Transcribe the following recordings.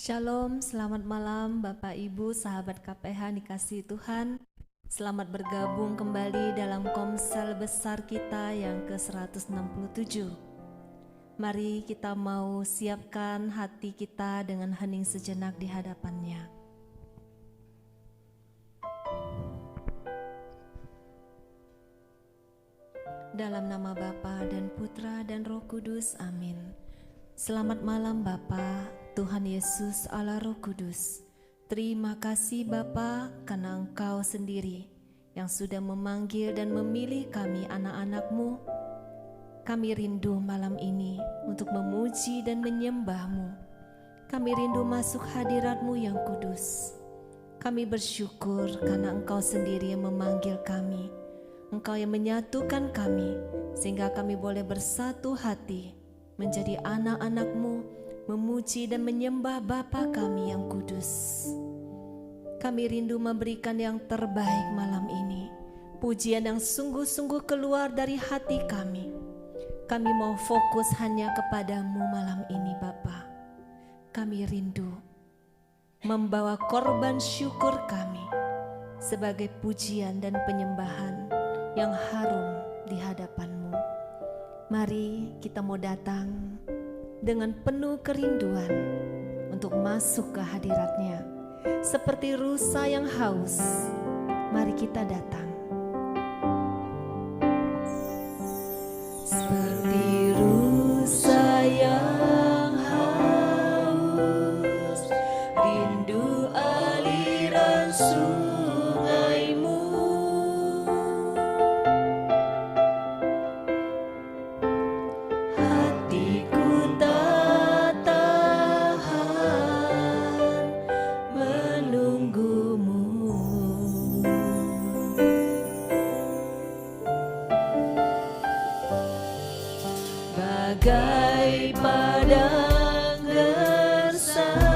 Shalom, selamat malam Bapak Ibu, sahabat KPH dikasihi Tuhan. Selamat bergabung kembali dalam komsel besar kita yang ke-167. Mari kita mau siapkan hati kita dengan hening sejenak di hadapannya. Dalam nama Bapa dan Putra dan Roh Kudus, amin. Selamat malam Bapa, Tuhan Yesus Allah Roh Kudus. Terima kasih Bapa karena Engkau sendiri yang sudah memanggil dan memilih kami anak-anak-Mu. Kami rindu malam ini untuk memuji dan menyembah-Mu. Kami rindu masuk hadirat-Mu yang kudus. Kami bersyukur karena Engkau sendiri yang memanggil kami. Engkau yang menyatukan kami sehingga kami boleh bersatu hati menjadi anak-anak-Mu, memuji dan menyembah Bapa kami yang kudus. Kami rindu memberikan yang terbaik malam ini, pujian yang sungguh-sungguh keluar dari hati kami. Kami mau fokus hanya kepadamu malam ini Bapa. Kami rindu membawa korban syukur kami sebagai pujian dan penyembahan yang harum di hadapan-Mu. Mari kita mau datang dengan penuh kerinduan untuk masuk ke hadirat-Nya. Seperti rusa yang haus, mari kita datang. Seperti rusa yang haus, rindu aliran sungai-Mu. Hatiku tak tahan menunggu-Mu. Bagai padang gersang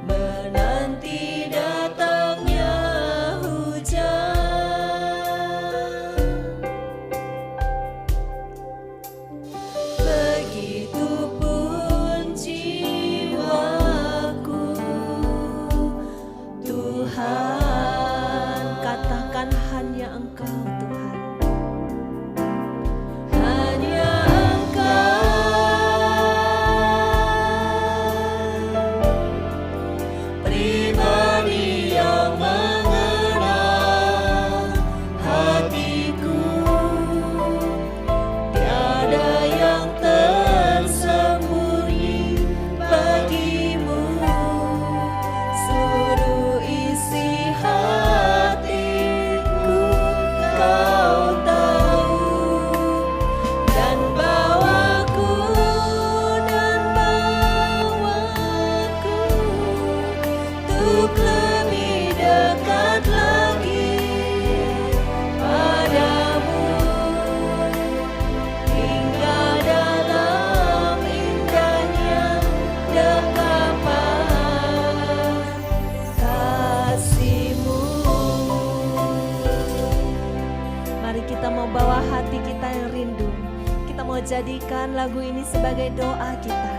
menanti datangnya hujan. Begitupun jiwaku, Tuhan, katakan hanya Engkau Tuhan. Hanya pribadi yang mengenal hatiku, tiada yang tersembunyi bagi-Mu. Seluruh isi hatiku Kau tahu, dan bawaku untuk lebih dekat lagi padamu, hingga dalam indahnya dekapan kasih-Mu. Mari kita mau bawa hati kita yang rindu. Kita mau jadikan lagu ini sebagai doa kita.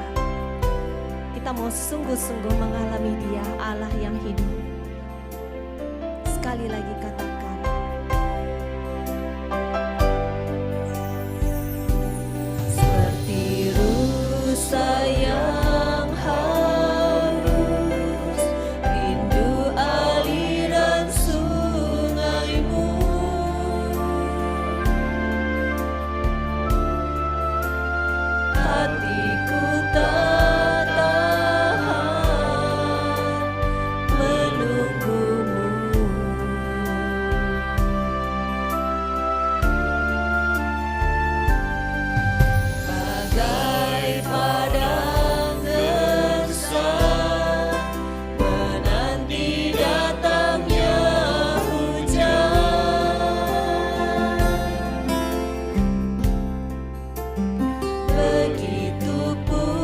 Kita mau sungguh-sungguh mengalami Dia, Allah yang hidup. Sekali lagi katakan, seperti rusa yang haus, rindu aliran sungai-Mu. Hatiku tak tahan menunggu-Mu. Bagai padang gersang menanti datangnya hujan. Begitupun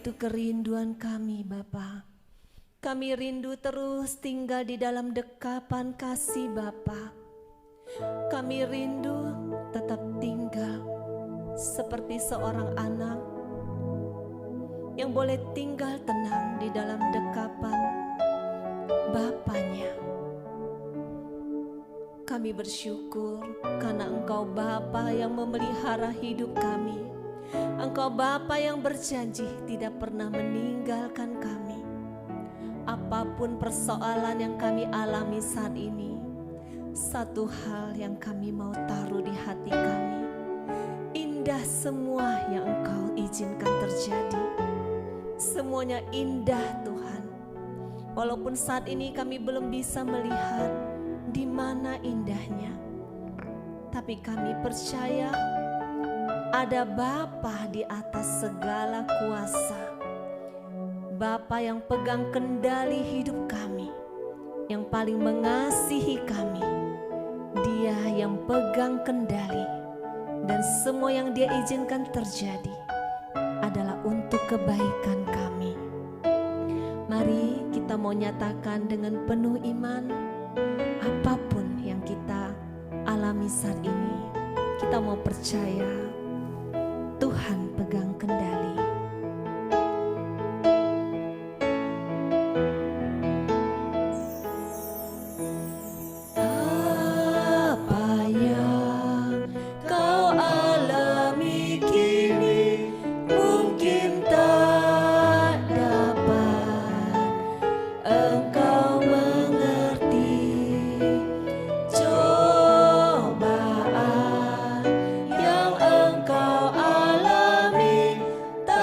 itu kerinduan kami Bapa. Kami rindu terus tinggal di dalam dekapan kasih Bapa. Kami rindu tetap tinggal seperti seorang anak yang boleh tinggal tenang di dalam dekapan Bapanya. Kami bersyukur karena Engkau Bapa yang memelihara hidup kami. Engkau Bapa yang berjanji tidak pernah meninggalkan kami. Apapun persoalan yang kami alami saat ini, satu hal yang kami mau taruh di hati kami, indah semua yang Engkau izinkan terjadi. Semuanya indah Tuhan. Walaupun saat ini kami belum bisa melihat di mana indahnya, tapi kami percaya ada Bapa di atas segala kuasa. Bapa yang pegang kendali hidup kami, yang paling mengasihi kami. Dia yang pegang kendali, dan semua yang Dia izinkan terjadi adalah untuk kebaikan kami. Mari kita mau nyatakan dengan penuh iman, apapun yang kita alami saat ini, kita mau percaya Tuhan pegang kendali. Apa yang kau alami kini mungkin tak dapat engkau mengerti. Cobaan yang engkau alami tak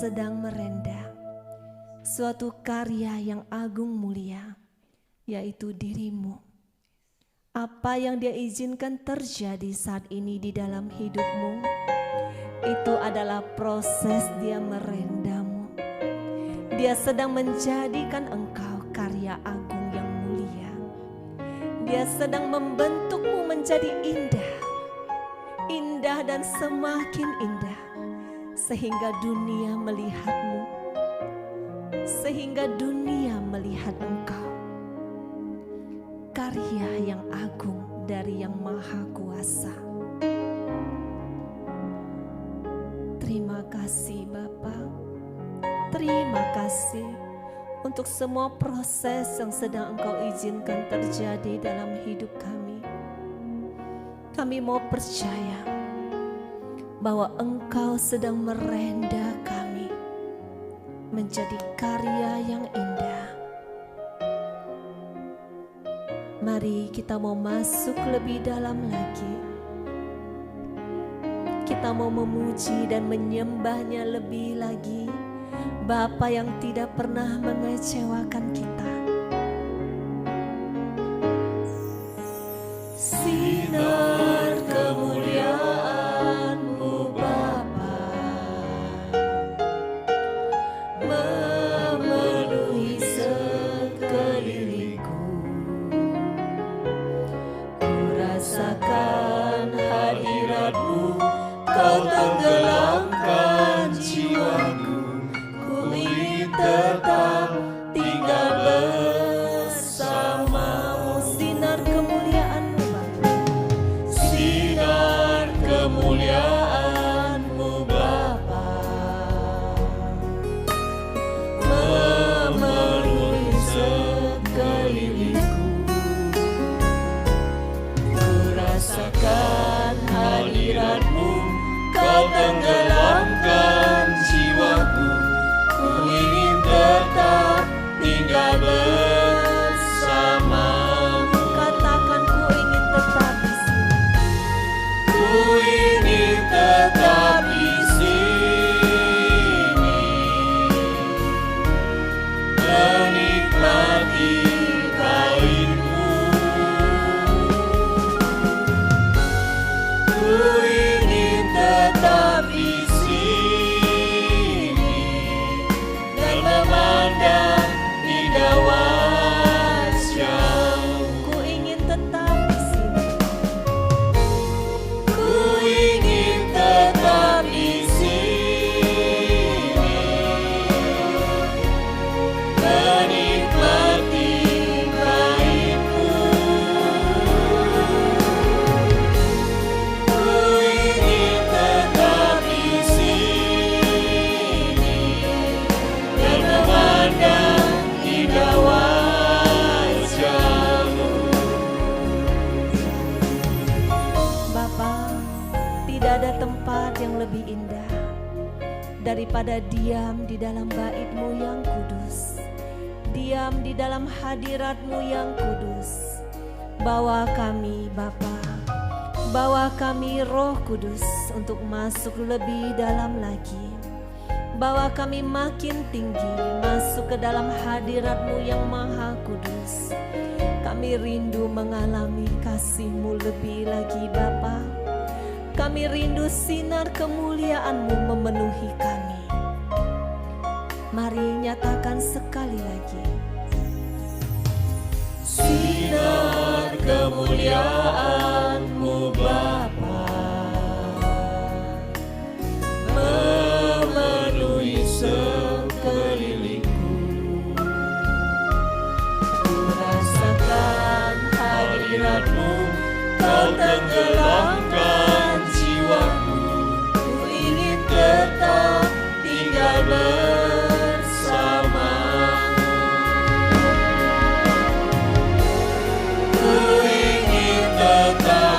sedang merenda suatu karya yang agung mulia, yaitu dirimu. Apa yang Dia izinkan terjadi saat ini di dalam hidupmu, itu adalah proses Dia merendamu. Dia sedang menjadikan engkau karya agung yang mulia. Dia sedang membentukmu menjadi indah, indah dan semakin indah, sehingga dunia melihatmu, sehingga dunia melihat engkau, karya yang agung dari Yang Maha Kuasa. Terima kasih Bapa, terima kasih untuk semua proses yang sedang Engkau izinkan terjadi dalam hidup kami. Kami mau percaya bahwa Engkau sedang merenda kami menjadi karya yang indah. Mari kita mau masuk lebih dalam lagi. Kita mau memuji dan menyembahnya lebih lagi, Bapa yang tidak pernah mengecewakan kita. Sinar kemuliaan-Mu Bapa memenuhi sekelilingku. Ku rasakan hadirat-Mu, Kau tenggelamkan jiwaku. Ku ingin tetap tinggal bersama-Mu. Sinar kemuliaan-Mu Bapa, sinar kemuliaan-Mu Bapa memenuhi sekelilingku. Ku rasakan hadirat-Mu, Kau tenggelamkan jiwaku. Ku ingin tetap tinggal bersama-Mu. Katakan, ku ingin tetap di sini. Ku ingin tetap di sini, menikmati kain-Mu. Ku ingin tetap di sini dan memandang indah wajah-Mu. Ku ingin tetap di sini. Ku ingin tetap di sini, menikmati kain-Mu. Ku ingin tetap di sini dan memandang indah wajah-Mu. Bapa, tidak ada tempat yang lebih indah daripada diam di dalam bait-Mu yang kudus, diam di dalam hadirat-Mu yang kudus. Bawa kami Bapa, bawa kami Roh Kudus untuk masuk lebih dalam lagi. Bawa kami makin tinggi masuk ke dalam hadirat-Mu yang Maha Kudus. Kami rindu mengalami kasih-Mu lebih lagi Bapa. Kami rindu sinar kemuliaan-Mu memenuhi kami. Mari nyatakan sekali lagi. Sinar kemuliaan-Mu Bapa memenuhi sekelilingku. Ku rasakan hadirat-Mu, Kau tenggelamkan jiwaku. Ku ingin tetap tinggal bersama-Mu. Ku ingin tetap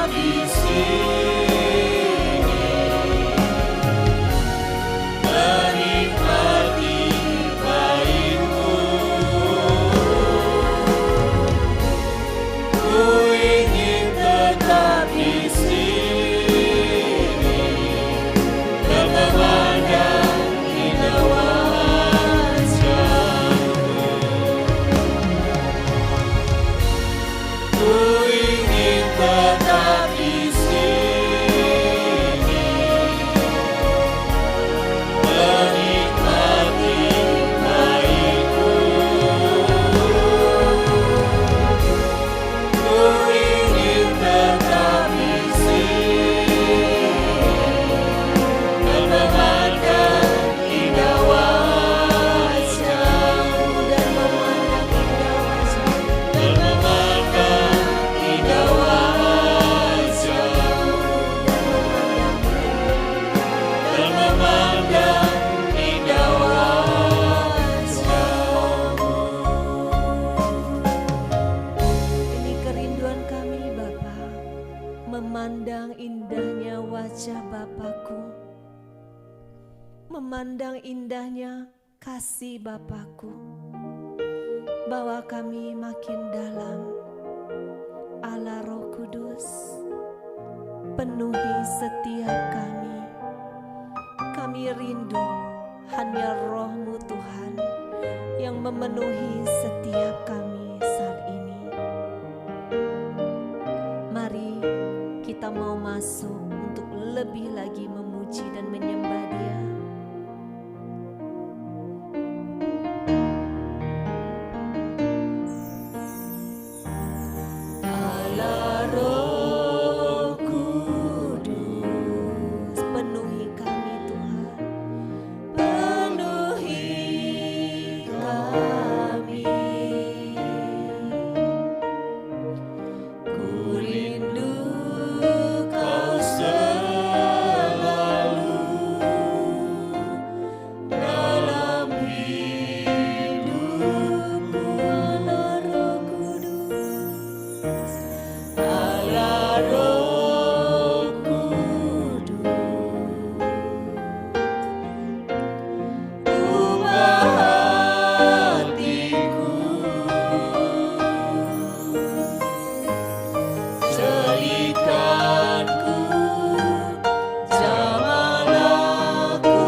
memandang indahnya wajah Bapakku, memandang indahnya kasih Bapakku, bawa kami makin dalam. Allah Roh Kudus, penuhi setiap kami. Kami rindu hanya Roh-Mu Tuhan yang memenuhi setiap kami saat ini. Mari kita mau masuk untuk lebih lagi memuji dan menyembah Dia. Allah Roh Kudus, penuhi kami Tuhan, penuhi kami. Ku rindu Kau selalu dalam hidupku. Allah Roh Kudus, Allah Roh Kudus, ubah hatiku, jadikanku jamalah ku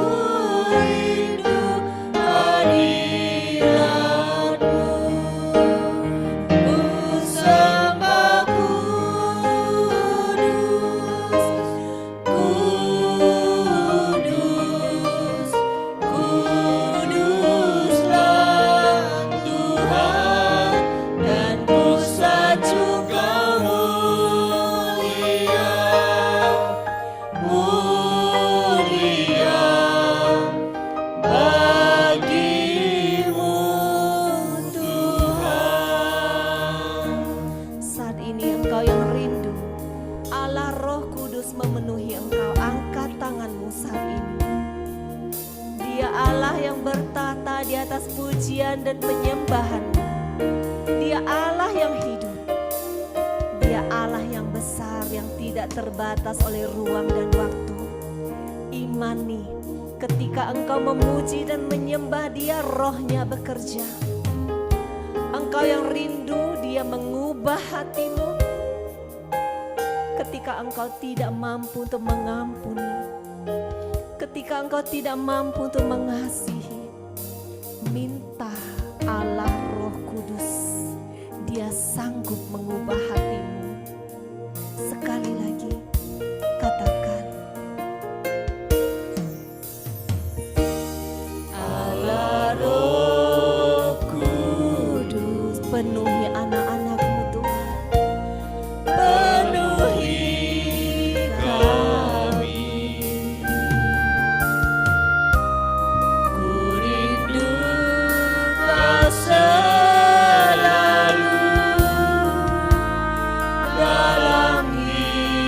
rindu hadirat-Mu. Ku sembah Kudus, Kudus, Kuduslah Tuhan, dan ku sanjung Kau mulia, mulia bagi-Mu Tuhan. Saat ini engkau yang rindu, Allah Roh Kudus memenuhi engkau. Angkat tanganmu saat ini. Dia Allah yang bertata di atas pujian dan penyembahan. Dia Allah yang hidup. Dia Allah yang besar, yang tidak terbatas oleh ruang dan waktu. Imani, ketika engkau memuji dan menyembah Dia, Roh-Nya bekerja. Engkau yang rindu, Dia mengubah hatimu. Ketika engkau tidak mampu untuk mengampuni, ketika engkau tidak mampu untuk mengasihi, minta Allah Roh Kudus. Dia sanggup mengubah hatimu. Sekali lagi, katakan, Allah Roh Kudus, penuhi anak-anak-Mu Tuhan, penuhi kami. Ku rindu Kau selalu dalam hidupku.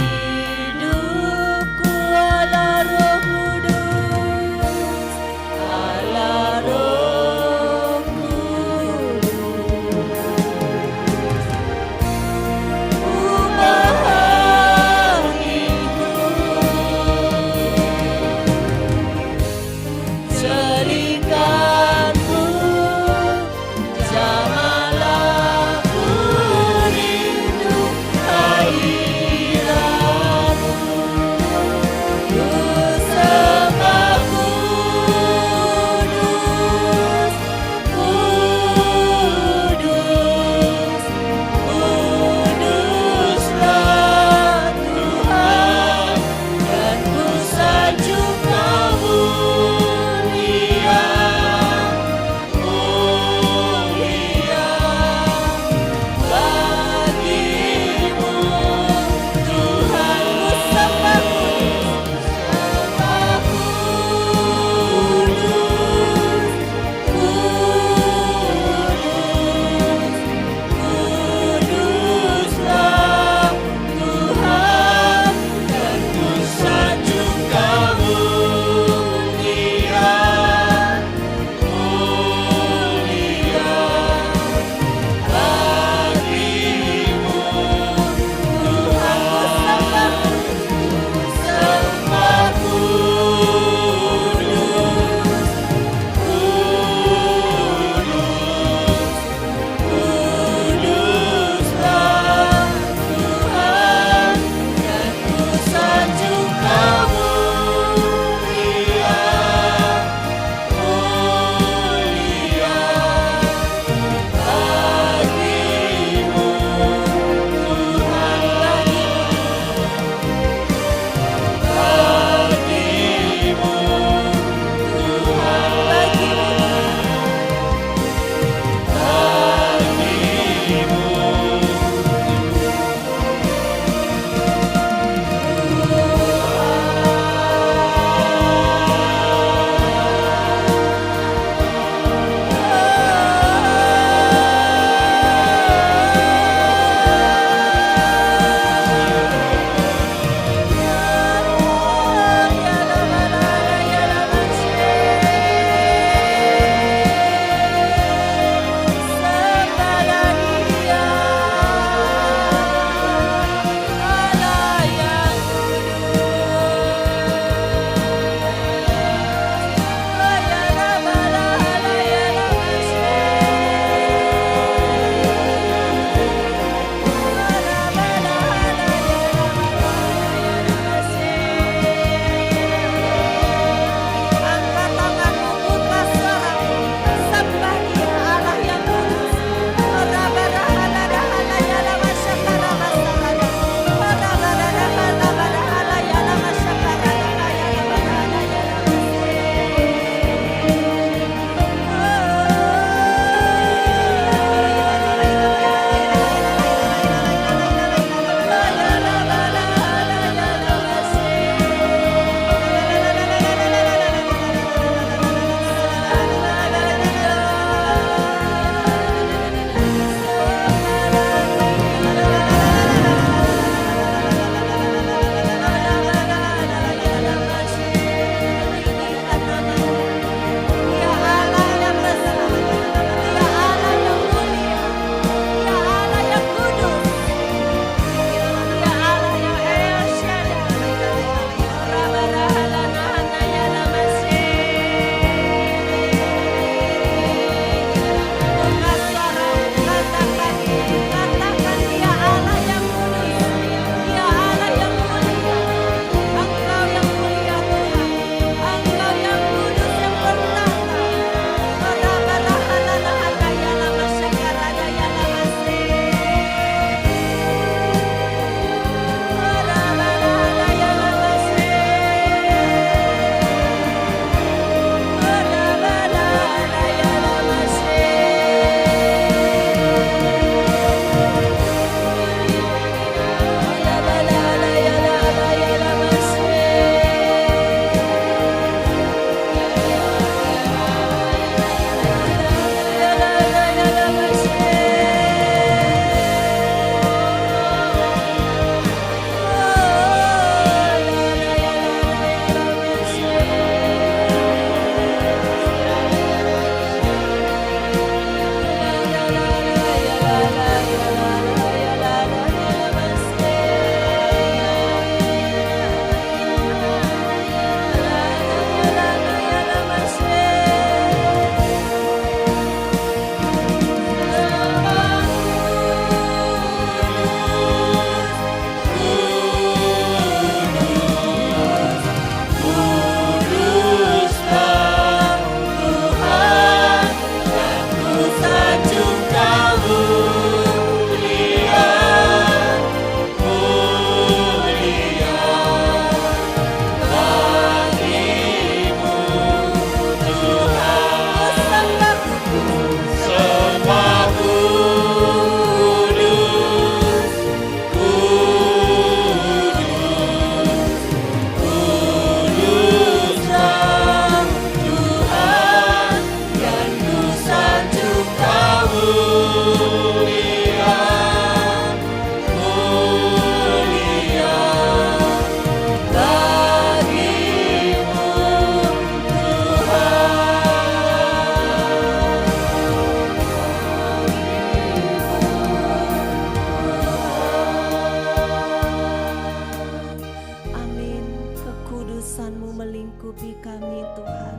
melingkupi kami Tuhan.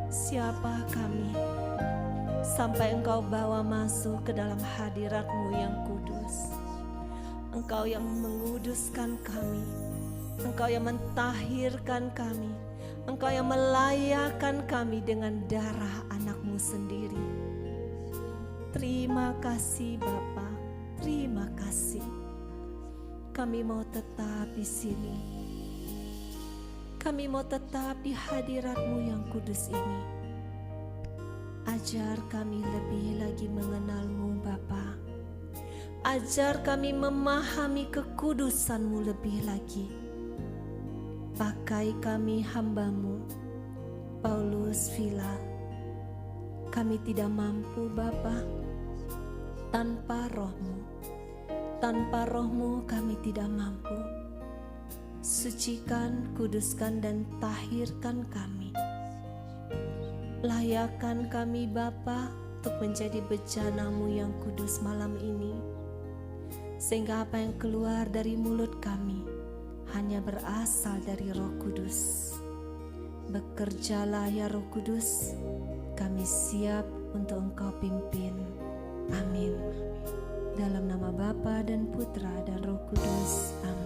Siapa kami sampai Engkau bawa masuk ke dalam hadirat-Mu yang kudus? Engkau yang menguduskan kami, Engkau yang mentahirkan kami, Engkau yang melayakkan kami dengan darah anak-Mu sendiri. Terima kasih Bapa, terima kasih. Kami mau tetap di sini. Kami mau tetap di hadirat-Mu yang kudus ini. Ajar kami lebih lagi mengenal-Mu Bapa. Ajar kami memahami kekudusan-Mu lebih lagi. Pakai kami hamba-Mu, Paulus Villa. Kami tidak mampu Bapa. Tanpa Roh-Mu, tanpa Roh-Mu kami tidak mampu. Sucikan, kuduskan, dan tahirkan kami. Layakkan kami Bapa untuk menjadi bejana-Mu yang kudus malam ini. Sehingga apa yang keluar dari mulut kami hanya berasal dari Roh Kudus. Bekerjalah ya Roh Kudus, kami siap untuk Engkau pimpin. Amin. Dalam nama Bapa dan Putra dan Roh Kudus. Amin.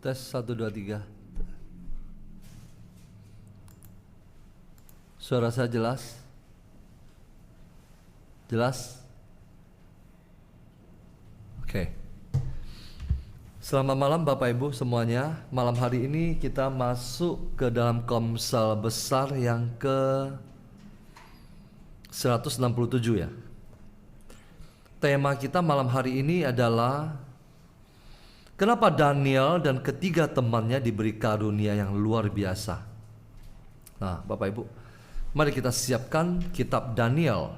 Tes 1, 2, 3. Suara saya jelas? Jelas? Oke. Selamat malam Bapak Ibu semuanya. Malam hari ini kita masuk ke dalam Komsel besar yang ke 167 ya. Tema kita malam hari ini adalah kenapa Daniel dan ketiga temannya diberi karunia yang luar biasa. Nah, Bapak Ibu, mari kita siapkan kitab Daniel.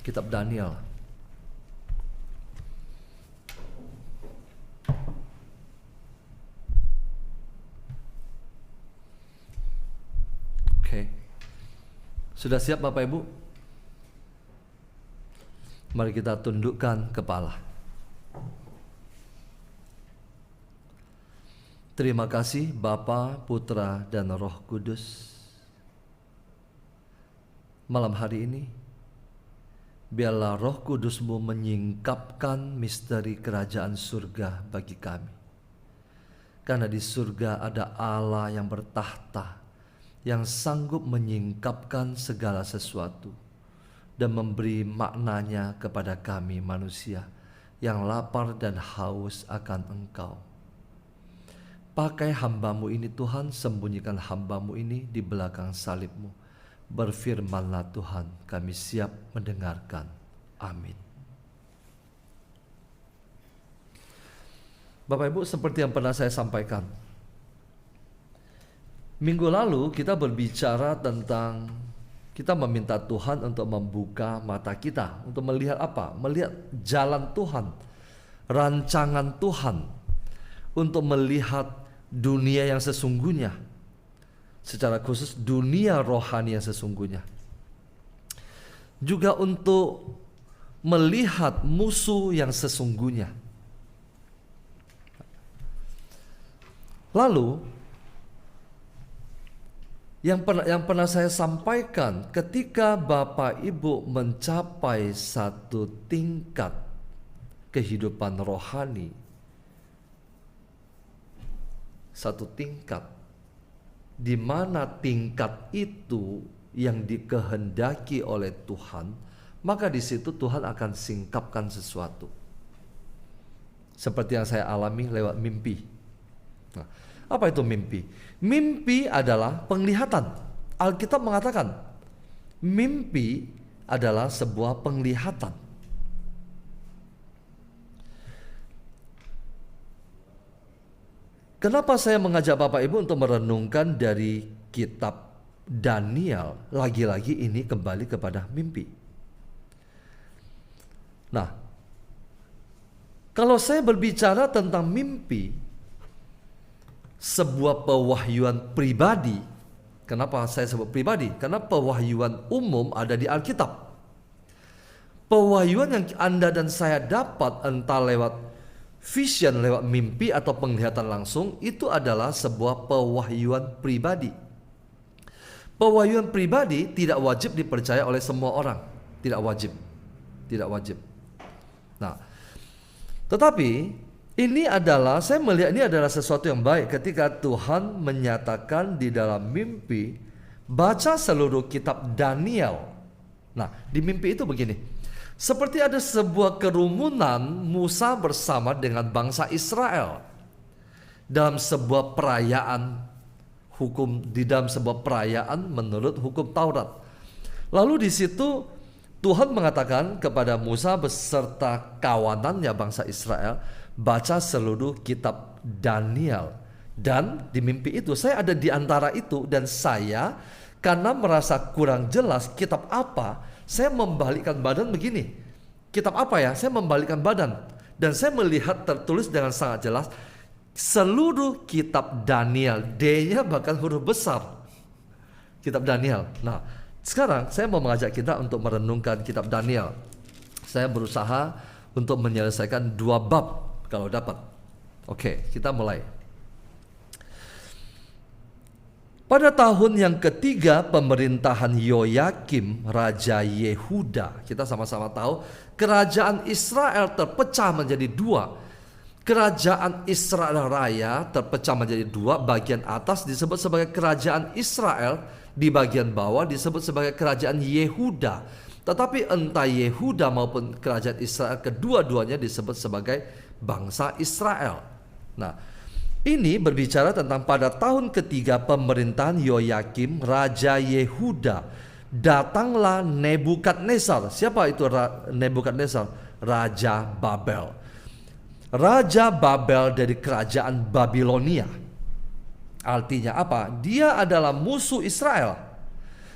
Kitab Daniel. Oke. Sudah siap Bapak Ibu? Mari kita tundukkan kepala. Terima kasih Bapa, Putra, dan Roh Kudus. Malam hari ini, biarlah Roh Kudus-Mu menyingkapkan misteri kerajaan surga bagi kami. Karena di surga ada Allah yang bertahta, yang sanggup menyingkapkan segala sesuatu dan memberi maknanya kepada kami manusia yang lapar dan haus akan Engkau. Pakai hamba-Mu ini Tuhan, sembunyikan hamba-Mu ini di belakang salib-Mu. Berfirmanlah Tuhan, kami siap mendengarkan. Amin. Bapak Ibu, seperti yang pernah saya sampaikan, minggu lalu kita berbicara tentang kita meminta Tuhan untuk membuka mata kita, untuk melihat apa? Melihat jalan Tuhan, rancangan Tuhan, untuk melihat dunia yang sesungguhnya, secara khusus dunia rohani yang sesungguhnya. Juga untuk melihat musuh yang sesungguhnya. Lalu yang pernah saya sampaikan, ketika Bapak Ibu mencapai satu tingkat kehidupan rohani, satu tingkat, di mana tingkat itu yang dikehendaki oleh Tuhan, maka di situ Tuhan akan singkapkan sesuatu. Seperti yang saya alami lewat mimpi. Nah, apa itu mimpi? Mimpi adalah penglihatan. Alkitab mengatakan, mimpi adalah sebuah penglihatan. Kenapa saya mengajak Bapak Ibu untuk merenungkan dari kitab Daniel? Lagi-lagi ini kembali kepada mimpi. Nah, kalau saya berbicara tentang mimpi, sebuah pewahyuan pribadi. Kenapa saya sebut pribadi? Karena pewahyuan umum ada di Alkitab. Pewahyuan yang Anda dan saya dapat entah lewat vision, lewat mimpi atau penglihatan langsung, itu adalah sebuah pewahyuan pribadi. Pewahyuan pribadi tidak wajib dipercaya oleh semua orang. Tidak wajib. Tidak wajib. Nah, tetapi ini adalah, saya melihat ini adalah sesuatu yang baik ketika Tuhan menyatakan di dalam mimpi, baca seluruh kitab Daniel. Nah, di mimpi itu begini. Seperti ada sebuah kerumunan Musa bersama dengan bangsa Israel dalam sebuah perayaan hukum, di dalam sebuah perayaan menurut hukum Taurat. Lalu di situ Tuhan mengatakan kepada Musa beserta kawanannya bangsa Israel, baca seluruh kitab Daniel. Dan di mimpi itu saya ada di antara itu, dan saya karena merasa kurang jelas kitab apa, saya membalikkan badan begini. Kitab apa ya? Saya membalikkan badan. Dan saya melihat tertulis dengan sangat jelas, seluruh kitab Daniel. D-nya bahkan huruf besar. Kitab Daniel. Nah, sekarang saya mau mengajak kita untuk merenungkan kitab Daniel. Saya berusaha untuk menyelesaikan 2 bab kalau dapat. Oke, kita mulai. Pada tahun yang ketiga pemerintahan Yoyakim, Raja Yehuda, kita sama-sama tahu kerajaan Israel terpecah menjadi 2. Kerajaan Israel Raya terpecah menjadi 2, bagian atas disebut sebagai kerajaan Israel, di bagian bawah disebut sebagai kerajaan Yehuda. Tetapi entah Yehuda maupun kerajaan Israel, kedua-duanya disebut sebagai bangsa Israel. Nah, ini berbicara tentang pada tahun ketiga pemerintahan Yoyakim, Raja Yehuda, datanglah Nebukadnezar. Siapa itu Nebukadnezar? Raja Babel. Raja Babel dari kerajaan Babilonia. Artinya apa? Dia adalah musuh Israel.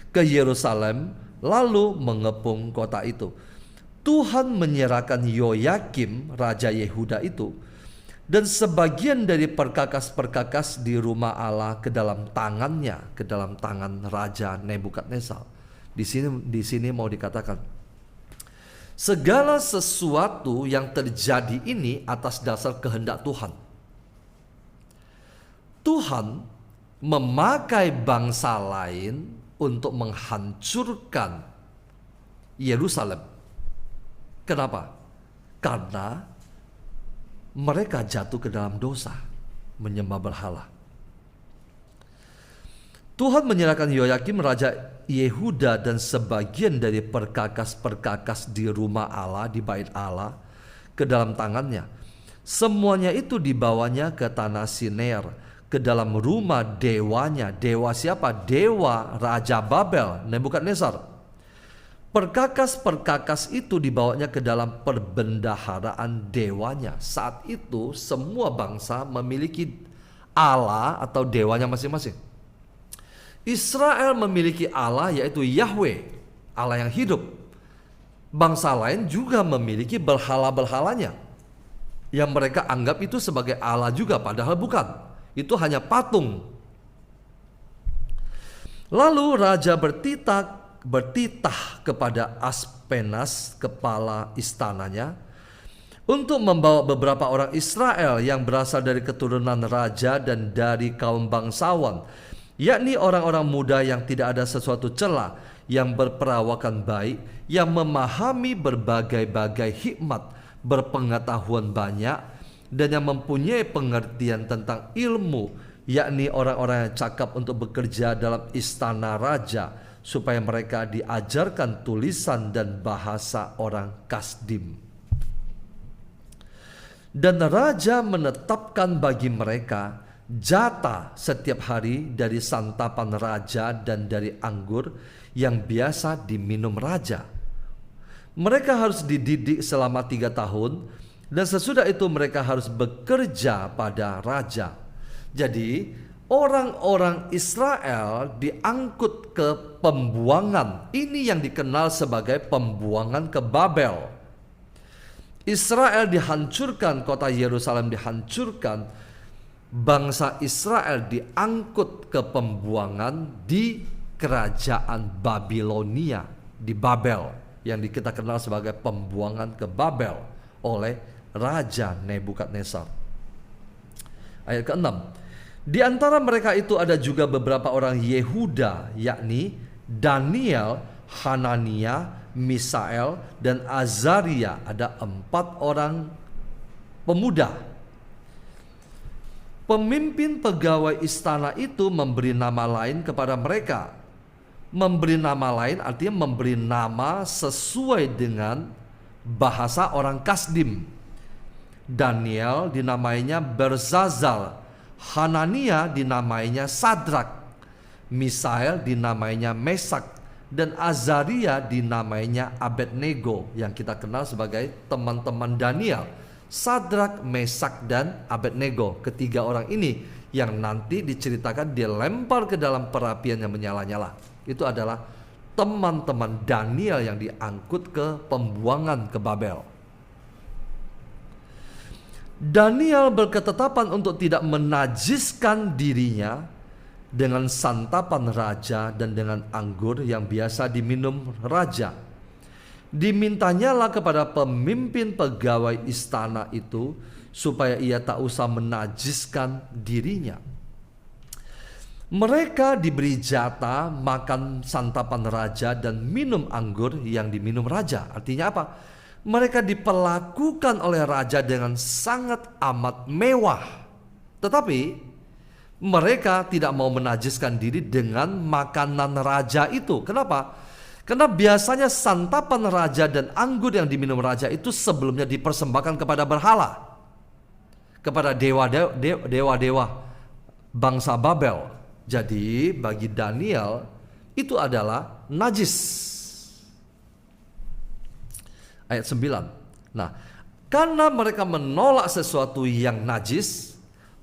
Ke Yerusalem lalu mengepung kota itu. Tuhan menyerahkan Yoyakim, Raja Yehuda itu, dan sebagian dari perkakas-perkakas di rumah Allah ke dalam tangannya, ke dalam tangan Raja Nebukadnezar. Di sini mau dikatakan, segala sesuatu yang terjadi ini atas dasar kehendak Tuhan. Tuhan memakai bangsa lain untuk menghancurkan Yerusalem. Kenapa? Karena mereka jatuh ke dalam dosa, menyembah berhala. Tuhan menyerahkan Yoyakim, Raja Yehuda, dan sebagian dari perkakas-perkakas di rumah Allah, di bait Allah, ke dalam tangannya. Semuanya itu dibawanya ke tanah Siner, ke dalam rumah dewanya. Dewa siapa? Dewa Raja Babel, Nebukadnezar. Perkakas-perkakas itu dibawanya ke dalam perbendaharaan dewanya. Saat itu semua bangsa memiliki Allah atau dewanya masing-masing. Israel memiliki Allah, yaitu Yahweh, Allah yang hidup. Bangsa lain juga memiliki berhala-berhalanya, yang mereka anggap itu sebagai Allah juga, padahal bukan. Itu hanya patung. Lalu raja bertitah kepada Aspenas, kepala istananya, untuk membawa beberapa orang Israel yang berasal dari keturunan raja dan dari kaum bangsawan, yakni orang-orang muda yang tidak ada sesuatu cela, yang berperawakan baik, yang memahami berbagai-bagai hikmat, berpengetahuan banyak, dan yang mempunyai pengertian tentang ilmu yakni orang-orang yang cakap untuk bekerja dalam istana raja, supaya mereka diajarkan tulisan dan bahasa orang Kasdim. Dan raja menetapkan bagi mereka jatah setiap hari dari santapan raja dan dari anggur yang biasa diminum raja. Mereka harus dididik selama 3 tahun, dan sesudah itu mereka harus bekerja pada raja. Jadi orang-orang Israel diangkut ke pembuangan. Ini yang dikenal sebagai pembuangan ke Babel. Israel dihancurkan, kota Yerusalem dihancurkan, bangsa Israel diangkut ke pembuangan di kerajaan Babilonia, di Babel, yang kita kenal sebagai pembuangan ke Babel oleh Raja Nebukadnezar. Ayat ke-6, di antara mereka itu ada juga beberapa orang Yehuda, yakni Daniel, Hanania, Misael, dan Azaria. Ada 4 orang pemuda. Pemimpin pegawai istana itu memberi nama lain kepada mereka. Memberi nama lain artinya memberi nama sesuai dengan bahasa orang Kasdim. Daniel dinamainya Berzazal, Hanania dinamainya Sadrak, Misael dinamainya Mesak, dan Azaria dinamainya Abednego, yang kita kenal sebagai teman-teman Daniel. Sadrak, Mesak, dan Abednego, ketiga orang ini yang nanti diceritakan dilempar ke dalam perapian yang menyala-nyala. Itu adalah teman-teman Daniel yang diangkut ke pembuangan ke Babel. Daniel berketetapan untuk tidak menajiskan dirinya dengan santapan raja dan dengan anggur yang biasa diminum raja. Dimintanyalah kepada pemimpin pegawai istana itu supaya ia tak usah menajiskan dirinya. Mereka diberi jatah makan santapan raja dan minum anggur yang diminum raja. Artinya apa? Mereka diperlakukan oleh raja dengan sangat amat mewah. Tetapi mereka tidak mau menajiskan diri dengan makanan raja itu. Kenapa? Karena biasanya santapan raja dan anggur yang diminum raja itu sebelumnya dipersembahkan kepada berhala, kepada dewa-dewa bangsa Babel. Jadi bagi Daniel itu adalah najis. Ayat 9. Nah, karena mereka menolak sesuatu yang najis,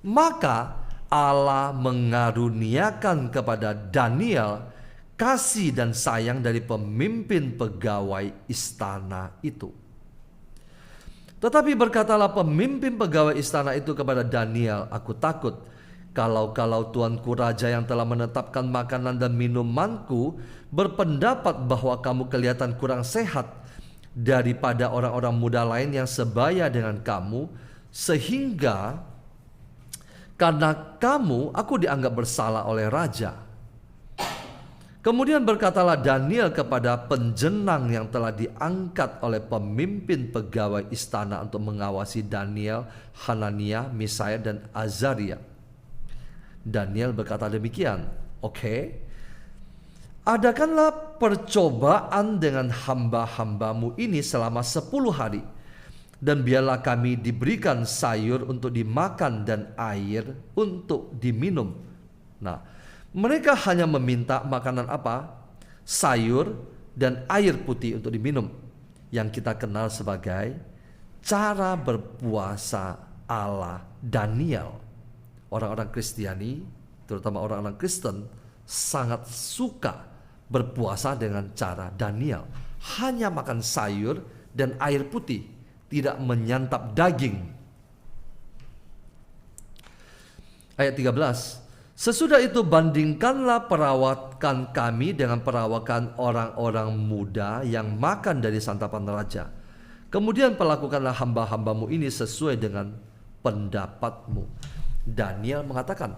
maka Allah mengaruniakan kepada Daniel kasih dan sayang dari pemimpin pegawai istana itu. Tetapi berkatalah pemimpin pegawai istana itu kepada Daniel, "Aku takut kalau tuanku raja yang telah menetapkan makanan dan minumanku berpendapat bahwa kamu kelihatan kurang sehat daripada orang-orang muda lain yang sebaya dengan kamu, sehingga karena kamu aku dianggap bersalah oleh raja." Kemudian berkatalah Daniel kepada penjenang yang telah diangkat oleh pemimpin pegawai istana untuk mengawasi Daniel, Hanania, Misael, dan Azaria. Daniel berkata demikian, "Oke, adakanlah percobaan dengan hamba-hambamu ini selama 10 hari. Dan biarlah kami diberikan sayur untuk dimakan dan air untuk diminum." Nah, mereka hanya meminta makanan apa? Sayur dan air putih untuk diminum, yang kita kenal sebagai cara berpuasa ala Daniel. Orang-orang Kristiani, terutama orang-orang Kristen, sangat suka berpuasa dengan cara Daniel. Hanya makan sayur dan air putih, tidak menyantap daging. Ayat 13. Sesudah itu bandingkanlah perawakan kami dengan perawakan orang-orang muda yang makan dari santapan raja. Kemudian perlakukanlah hamba-hambamu ini sesuai dengan pendapatmu. Daniel mengatakan,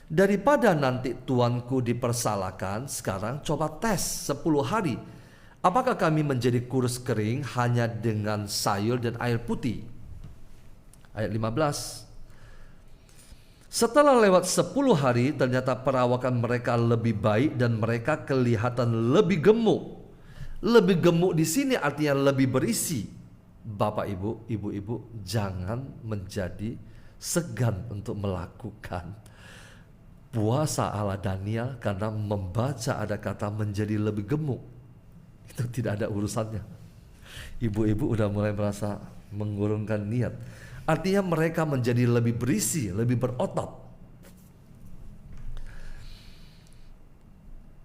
daripada nanti tuanku dipersalahkan, sekarang coba tes 10 hari. Apakah kami menjadi kurus kering hanya dengan sayur dan air putih? Ayat 15. Setelah lewat 10 hari, ternyata perawakan mereka lebih baik dan mereka kelihatan lebih gemuk. Lebih gemuk di sini artinya lebih berisi. Bapak Ibu, Ibu-ibu, jangan menjadi segan untuk melakukan puasa ala Daniel karena membaca ada kata menjadi lebih gemuk. Itu tidak ada urusannya. Ibu-ibu udah mulai merasa mengurungkan niat. Artinya mereka menjadi lebih berisi, lebih berotot.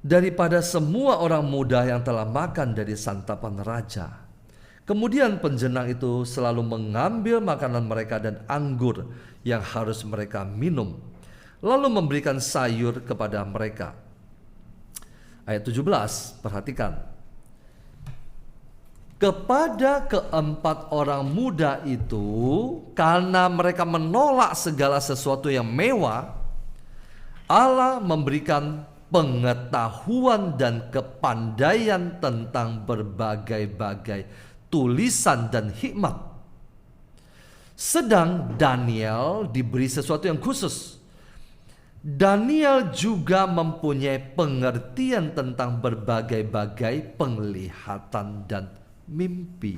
Daripada semua orang muda yang telah makan dari santapan raja. Kemudian penjenang itu selalu mengambil makanan mereka dan anggur yang harus mereka minum, lalu memberikan sayur kepada mereka. Ayat 17, perhatikan. Kepada keempat orang muda itu, karena mereka menolak segala sesuatu yang mewah, Allah memberikan pengetahuan dan kepandaian tentang berbagai-bagai tulisan dan hikmat. Sedang Daniel diberi sesuatu yang khusus. Daniel juga mempunyai pengertian tentang berbagai-bagai penglihatan dan mimpi.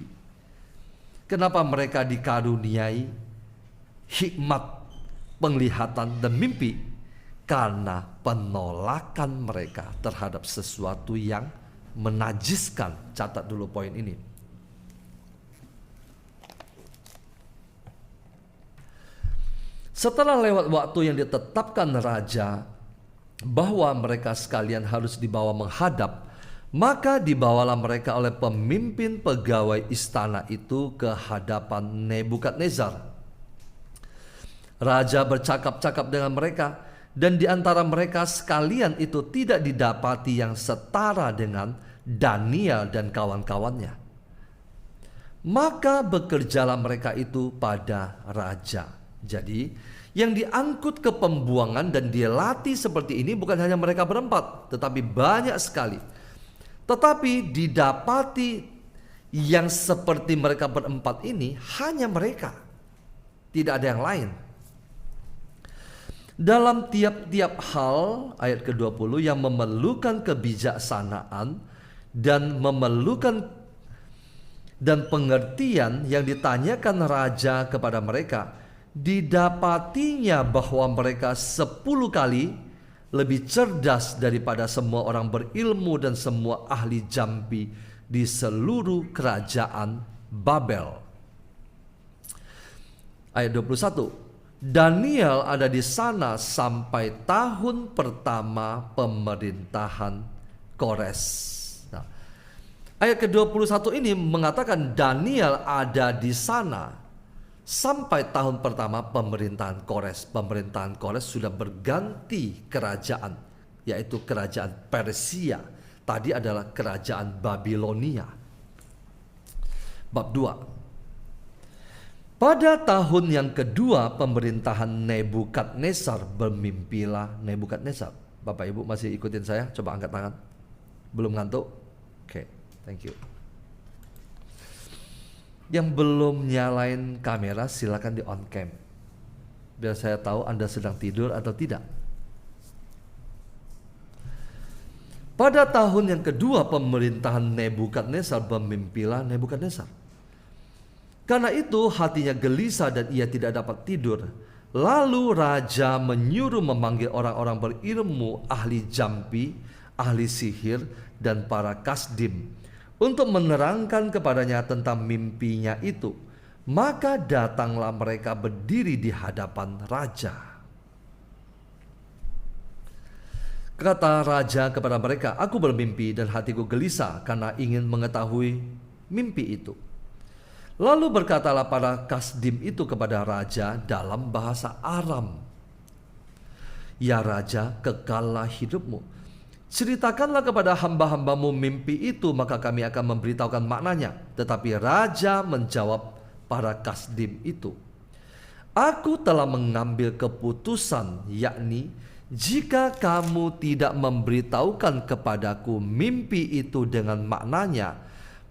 Kenapa mereka dikaruniai hikmat, penglihatan dan mimpi? Karena penolakan mereka terhadap sesuatu yang menajiskan. Catat dulu poin ini. Setelah lewat waktu yang ditetapkan raja bahwa mereka sekalian harus dibawa menghadap, maka dibawalah mereka oleh pemimpin pegawai istana itu ke hadapan Nebukadnezar. Raja bercakap-cakap dengan mereka, dan di antara mereka sekalian itu tidak didapati yang setara dengan Daniel dan kawan-kawannya. Maka bekerjalah mereka itu pada raja. Jadi yang diangkut ke pembuangan dan dilatih seperti ini bukan hanya mereka berempat, tetapi banyak sekali. Tetapi didapati yang seperti mereka berempat ini hanya mereka, tidak ada yang lain. Dalam tiap-tiap hal, ayat ke-20, yang memerlukan kebijaksanaan dan memerlukan dan pengertian yang ditanyakan raja kepada mereka, didapatinya bahwa mereka 10 kali lebih cerdas daripada semua orang berilmu dan semua ahli jambi di seluruh kerajaan Babel. Ayat 21. Daniel ada di sana sampai tahun pertama pemerintahan Kores. Nah, ayat ke-21 ini mengatakan Daniel ada di sana sampai tahun pertama pemerintahan Kores. Pemerintahan Kores sudah berganti kerajaan, yaitu kerajaan Persia. Tadi adalah kerajaan Babilonia. Bab 2. Pada tahun yang kedua pemerintahan Nebukadnezar, bermimpilah Nebukadnezar. Bapak Ibu masih ikutin saya? Coba angkat tangan. Belum ngantuk? Oke, thank you. Yang belum nyalain kamera silakan di on cam, biar saya tahu Anda sedang tidur atau tidak. Pada tahun yang kedua pemerintahan Nebukadnezar, bermimpilah Nebukadnezar. Karena itu hatinya gelisah dan ia tidak dapat tidur. Lalu raja menyuruh memanggil orang-orang berilmu, ahli jampi, ahli sihir, dan para kasdim untuk menerangkan kepadanya tentang mimpinya itu. Maka datanglah mereka berdiri di hadapan raja. Kata raja kepada mereka, "Aku bermimpi dan hatiku gelisah karena ingin mengetahui mimpi itu." Lalu berkatalah para kasdim itu kepada raja dalam bahasa Aram, "Ya raja, kekallah hidupmu. Ceritakanlah kepada hamba-hambamu mimpi itu, maka kami akan memberitahukan maknanya." Tetapi raja menjawab para kasdim itu, "Aku telah mengambil keputusan, yakni jika kamu tidak memberitahukan kepadaku mimpi itu dengan maknanya,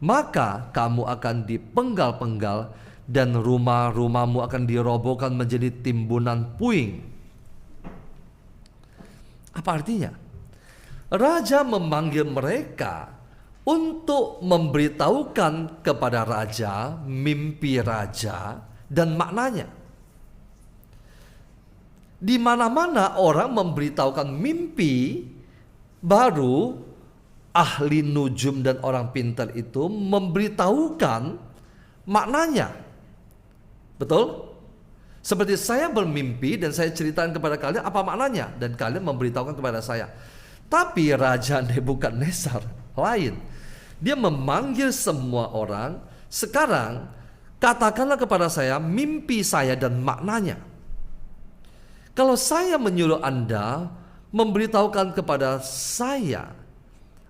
maka kamu akan dipenggal-penggal dan rumah-rumahmu akan dirobohkan menjadi timbunan puing. Apa artinya? Raja memanggil mereka untuk memberitahukan kepada raja mimpi raja dan maknanya. Di mana-mana orang memberitahukan mimpi, baru ahli nujum dan orang pintar itu memberitahukan maknanya. Betul? Seperti saya bermimpi dan saya ceritakan kepada kalian apa maknanya, dan kalian memberitahukan kepada saya. Tapi Raja Nebukadnezar lain. Dia memanggil semua orang, sekarang katakanlah kepada saya mimpi saya dan maknanya. Kalau saya menyuruh Anda memberitahukan kepada saya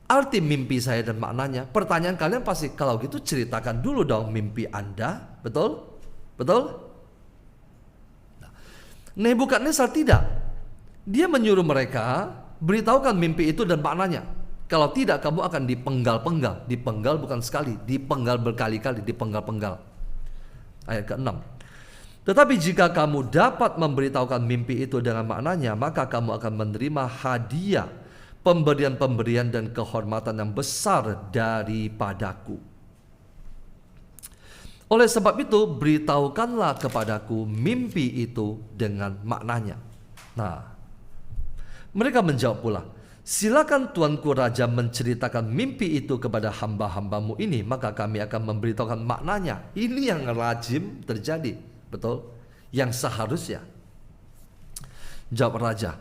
arti mimpi saya dan maknanya, pertanyaan kalian pasti, kalau gitu ceritakan dulu dong mimpi Anda. Betul? Betul? Nebukadnezar tidak. Dia menyuruh mereka beritahukan mimpi itu dan maknanya. Kalau tidak, kamu akan dipenggal-penggal. Dipenggal bukan sekali, dipenggal berkali-kali, dipenggal-penggal. Ayat ke-6. Tetapi jika kamu dapat memberitahukan mimpi itu dengan maknanya, maka kamu akan menerima hadiah, pemberian-pemberian dan kehormatan yang besar daripadaku. Oleh sebab itu, beritahukanlah kepadaku mimpi itu dengan maknanya. Nah, mereka menjawab pula, silakan tuanku raja menceritakan mimpi itu kepada hamba-hambamu ini, maka kami akan memberitahukan maknanya. Ini yang lazim terjadi, betul? Yang seharusnya. Jawab raja,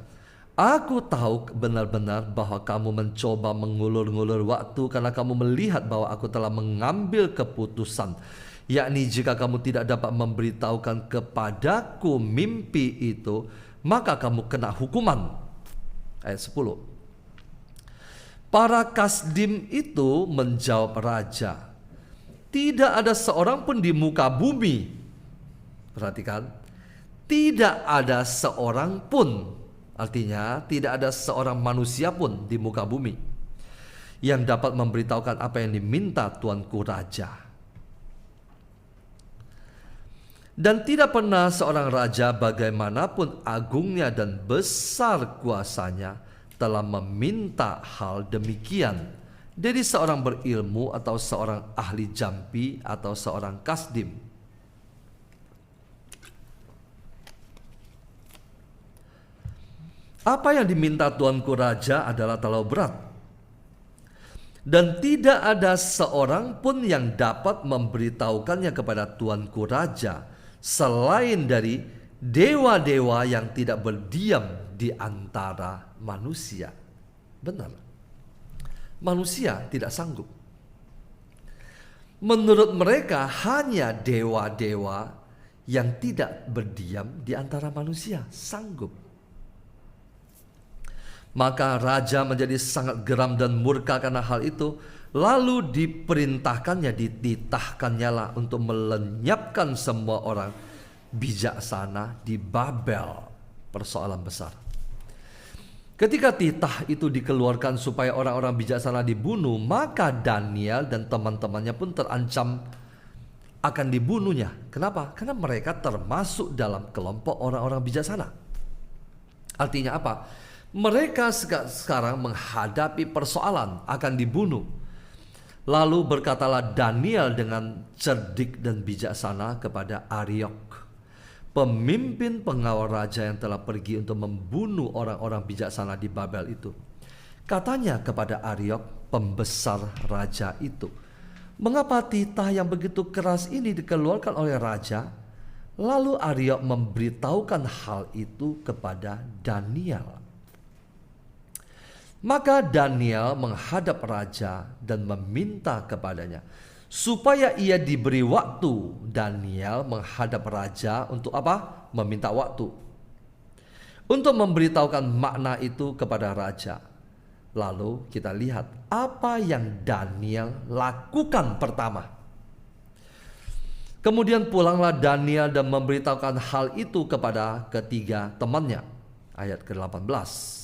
aku tahu benar-benar bahwa kamu mencoba mengulur-ngulur waktu karena kamu melihat bahwa aku telah mengambil keputusan, yakni jika kamu tidak dapat memberitahukan kepadaku mimpi itu, maka kamu kena hukuman. Ayat 10. Para kasdim itu menjawab raja, tidak ada seorang pun di muka bumi. Perhatikan, tidak ada seorang pun, artinya tidak ada seorang manusia pun di muka bumi yang dapat memberitahukan apa yang diminta tuanku raja. Dan tidak pernah seorang raja bagaimanapun agungnya dan besar kuasanya telah meminta hal demikian dari seorang berilmu atau seorang ahli jampi atau seorang kasdim. Apa yang diminta tuanku raja adalah terlalu berat, dan tidak ada seorang pun yang dapat memberitahukannya kepada tuanku raja selain dari dewa-dewa yang tidak berdiam di antara manusia. Benar, manusia tidak sanggup. Menurut mereka hanya dewa-dewa yang tidak berdiam di antara manusia sanggup. Maka raja menjadi sangat geram dan murka karena hal itu. Lalu diperintahkannya, dititahkannya lah untuk melenyapkan semua orang bijaksana di Babel. Persoalan besar. Ketika titah itu dikeluarkan supaya orang-orang bijaksana dibunuh, maka Daniel dan teman-temannya pun terancam akan dibunuhnya. Kenapa? Karena mereka termasuk dalam kelompok orang-orang bijaksana. Artinya apa? Mereka sekarang menghadapi persoalan akan dibunuh. Lalu berkatalah Daniel dengan cerdik dan bijaksana kepada Ariok, pemimpin pengawal raja yang telah pergi untuk membunuh orang-orang bijaksana di Babel itu. Katanya kepada Ariok, pembesar raja itu, mengapa titah yang begitu keras ini dikeluarkan oleh raja? Lalu Ariok memberitahukan hal itu kepada Daniel. Maka Daniel menghadap raja dan meminta kepadanya supaya ia diberi waktu. Daniel menghadap raja untuk apa? Meminta waktu untuk memberitahukan makna itu kepada raja. Lalu kita lihat apa yang Daniel lakukan pertama. Kemudian pulanglah Daniel dan memberitahukan hal itu kepada ketiga temannya. Ayat ke-18.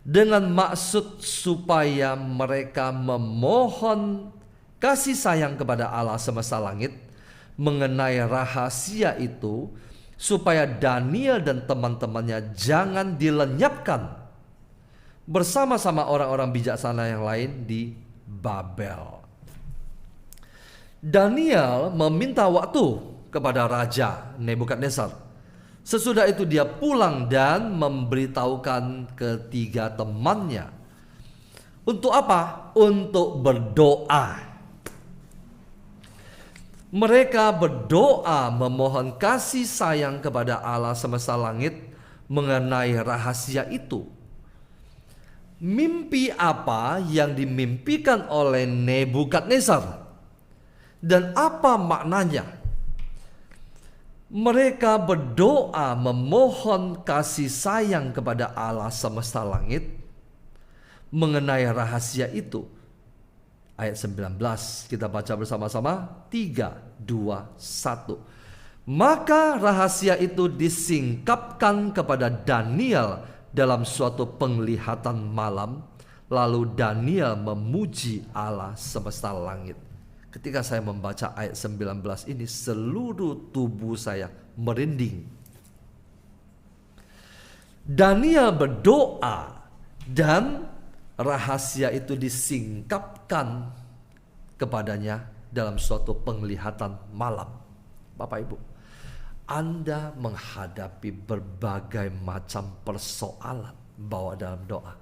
Dengan maksud supaya mereka memohon kasih sayang kepada Allah semesta langit mengenai rahasia itu, supaya Daniel dan teman-temannya jangan dilenyapkan bersama-sama orang-orang bijaksana yang lain di Babel. Daniel meminta waktu kepada Raja Nebukadnezar. Sesudah itu dia pulang dan memberitahukan ketiga temannya. Untuk apa? Untuk berdoa. Mereka berdoa memohon kasih sayang kepada Allah semesta langit mengenai rahasia itu. Mimpi apa yang dimimpikan oleh Nebukadnezar dan apa maknanya? Mereka berdoa memohon kasih sayang kepada Allah semesta langit mengenai rahasia itu. Ayat 19 kita baca bersama-sama. 3, 2, 1. Maka rahasia itu disingkapkan kepada Daniel dalam suatu penglihatan malam. Lalu Daniel memuji Allah semesta langit. Ketika saya membaca ayat 19 ini, seluruh tubuh saya merinding. Daniel berdoa dan rahasia itu disingkapkan kepadanya dalam suatu penglihatan malam. Bapak Ibu, Anda menghadapi berbagai macam persoalan bahwa dalam doa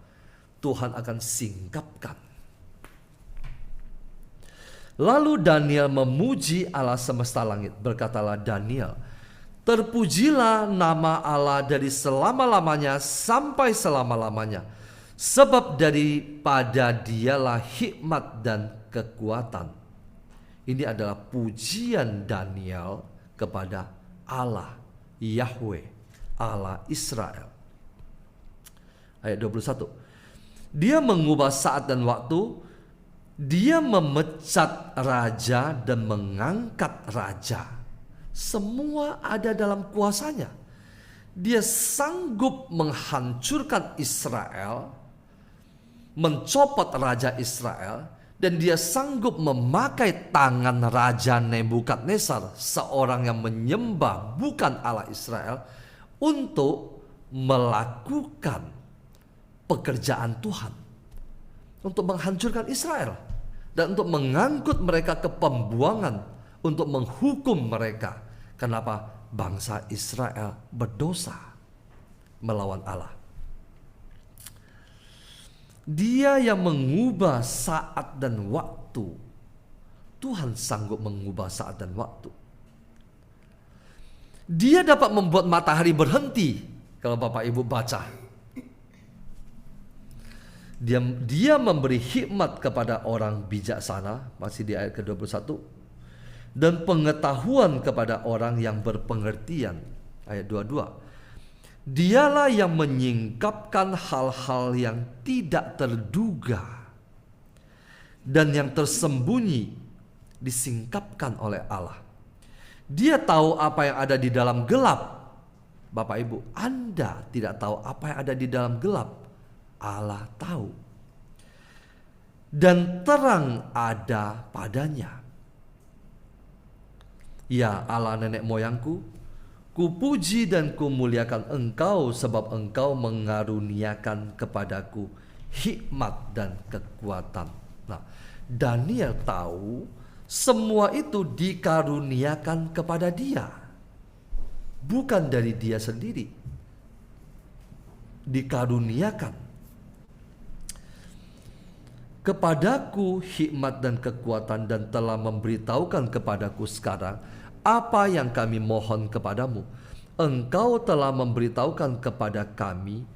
Tuhan akan singkapkan. Lalu Daniel memuji Allah semesta langit. Berkatalah Daniel, terpujilah nama Allah dari selama-lamanya sampai selama-lamanya. Sebab daripada dialah hikmat dan kekuatan. Ini adalah pujian Daniel kepada Allah, Yahweh, Allah Israel. Ayat 21. Dia mengubah saat dan waktu. Dia memecat raja dan mengangkat raja. Semua ada dalam kuasanya. Dia sanggup menghancurkan Israel, mencopot raja Israel, dan dia sanggup memakai tangan Raja Nebukadnezar, seorang yang menyembah bukan Allah Israel, untuk melakukan pekerjaan Tuhan, untuk menghancurkan Israel dan untuk mengangkut mereka ke pembuangan, untuk menghukum mereka. Kenapa? Bangsa Israel berdosa melawan Allah. Dia yang mengubah saat dan waktu. Tuhan sanggup mengubah saat dan waktu. Dia dapat membuat matahari berhenti. Kalau Bapak Ibu baca, Dia memberi hikmat kepada orang bijaksana, masih di ayat ke-21, dan pengetahuan kepada orang yang berpengertian, ayat 22. Dialah yang menyingkapkan hal-hal yang tidak terduga dan yang tersembunyi disingkapkan oleh Allah. Dia tahu apa yang ada di dalam gelap. Bapak Ibu, Anda tidak tahu apa yang ada di dalam gelap. Allah tahu. Dan terang ada padanya. Ya Allah nenek moyangku, kupuji dan kumuliakan Engkau sebab Engkau mengaruniakan kepadaku hikmat dan kekuatan. Nah, Daniel tahu semua itu dikaruniakan kepada dia, bukan dari dia sendiri. Dikaruniakan. Kepadaku hikmat dan kekuatan, dan telah memberitahukan kepadaku sekarang apa yang kami mohon kepadamu. Engkau telah memberitahukan kepada kami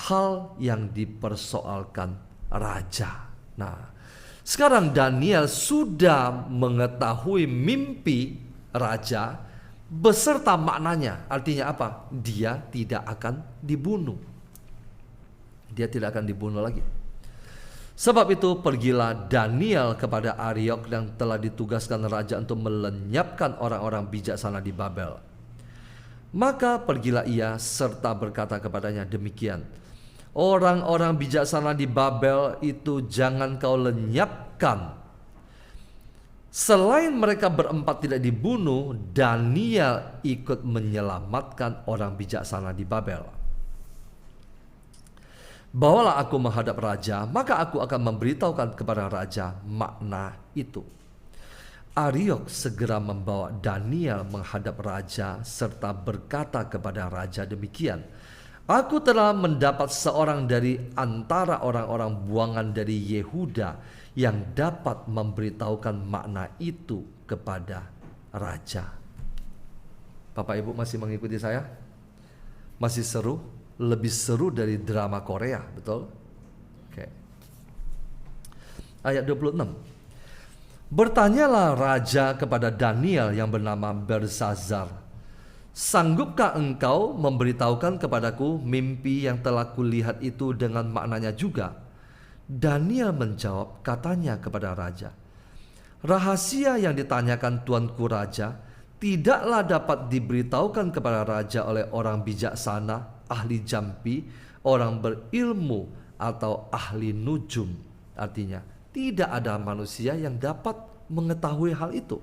hal yang dipersoalkan raja. Nah, sekarang Daniel sudah mengetahui mimpi raja beserta maknanya. Artinya apa? Dia tidak akan dibunuh. Dia tidak akan dibunuh lagi. Sebab itu pergilah Daniel kepada Ariok yang telah ditugaskan raja untuk melenyapkan orang-orang bijaksana di Babel. Maka pergilah ia serta berkata kepadanya demikian, orang-orang bijaksana di Babel itu jangan kau lenyapkan. Selain mereka berempat tidak dibunuh, Daniel ikut menyelamatkan orang bijaksana di Babel. Bawalah aku menghadap raja, maka aku akan memberitahukan kepada raja makna itu. Ariok segera membawa Daniel menghadap raja serta berkata kepada raja demikian, aku telah mendapat seorang dari antara orang-orang buangan dari Yehuda yang dapat memberitahukan makna itu kepada raja. Bapak Ibu masih mengikuti saya? Masih seru? Lebih seru dari drama Korea, betul? Oke. Ayat 26. Bertanyalah raja kepada Daniel yang bernama Belsazar, sanggupkah engkau memberitahukan kepadaku mimpi yang telah kulihat itu dengan maknanya juga? Daniel menjawab, katanya kepada raja, rahasia yang ditanyakan tuanku raja tidaklah dapat diberitahukan kepada raja oleh orang bijaksana, ahli jampi, orang berilmu, atau ahli nujum. Artinya, tidak ada manusia yang dapat mengetahui hal itu.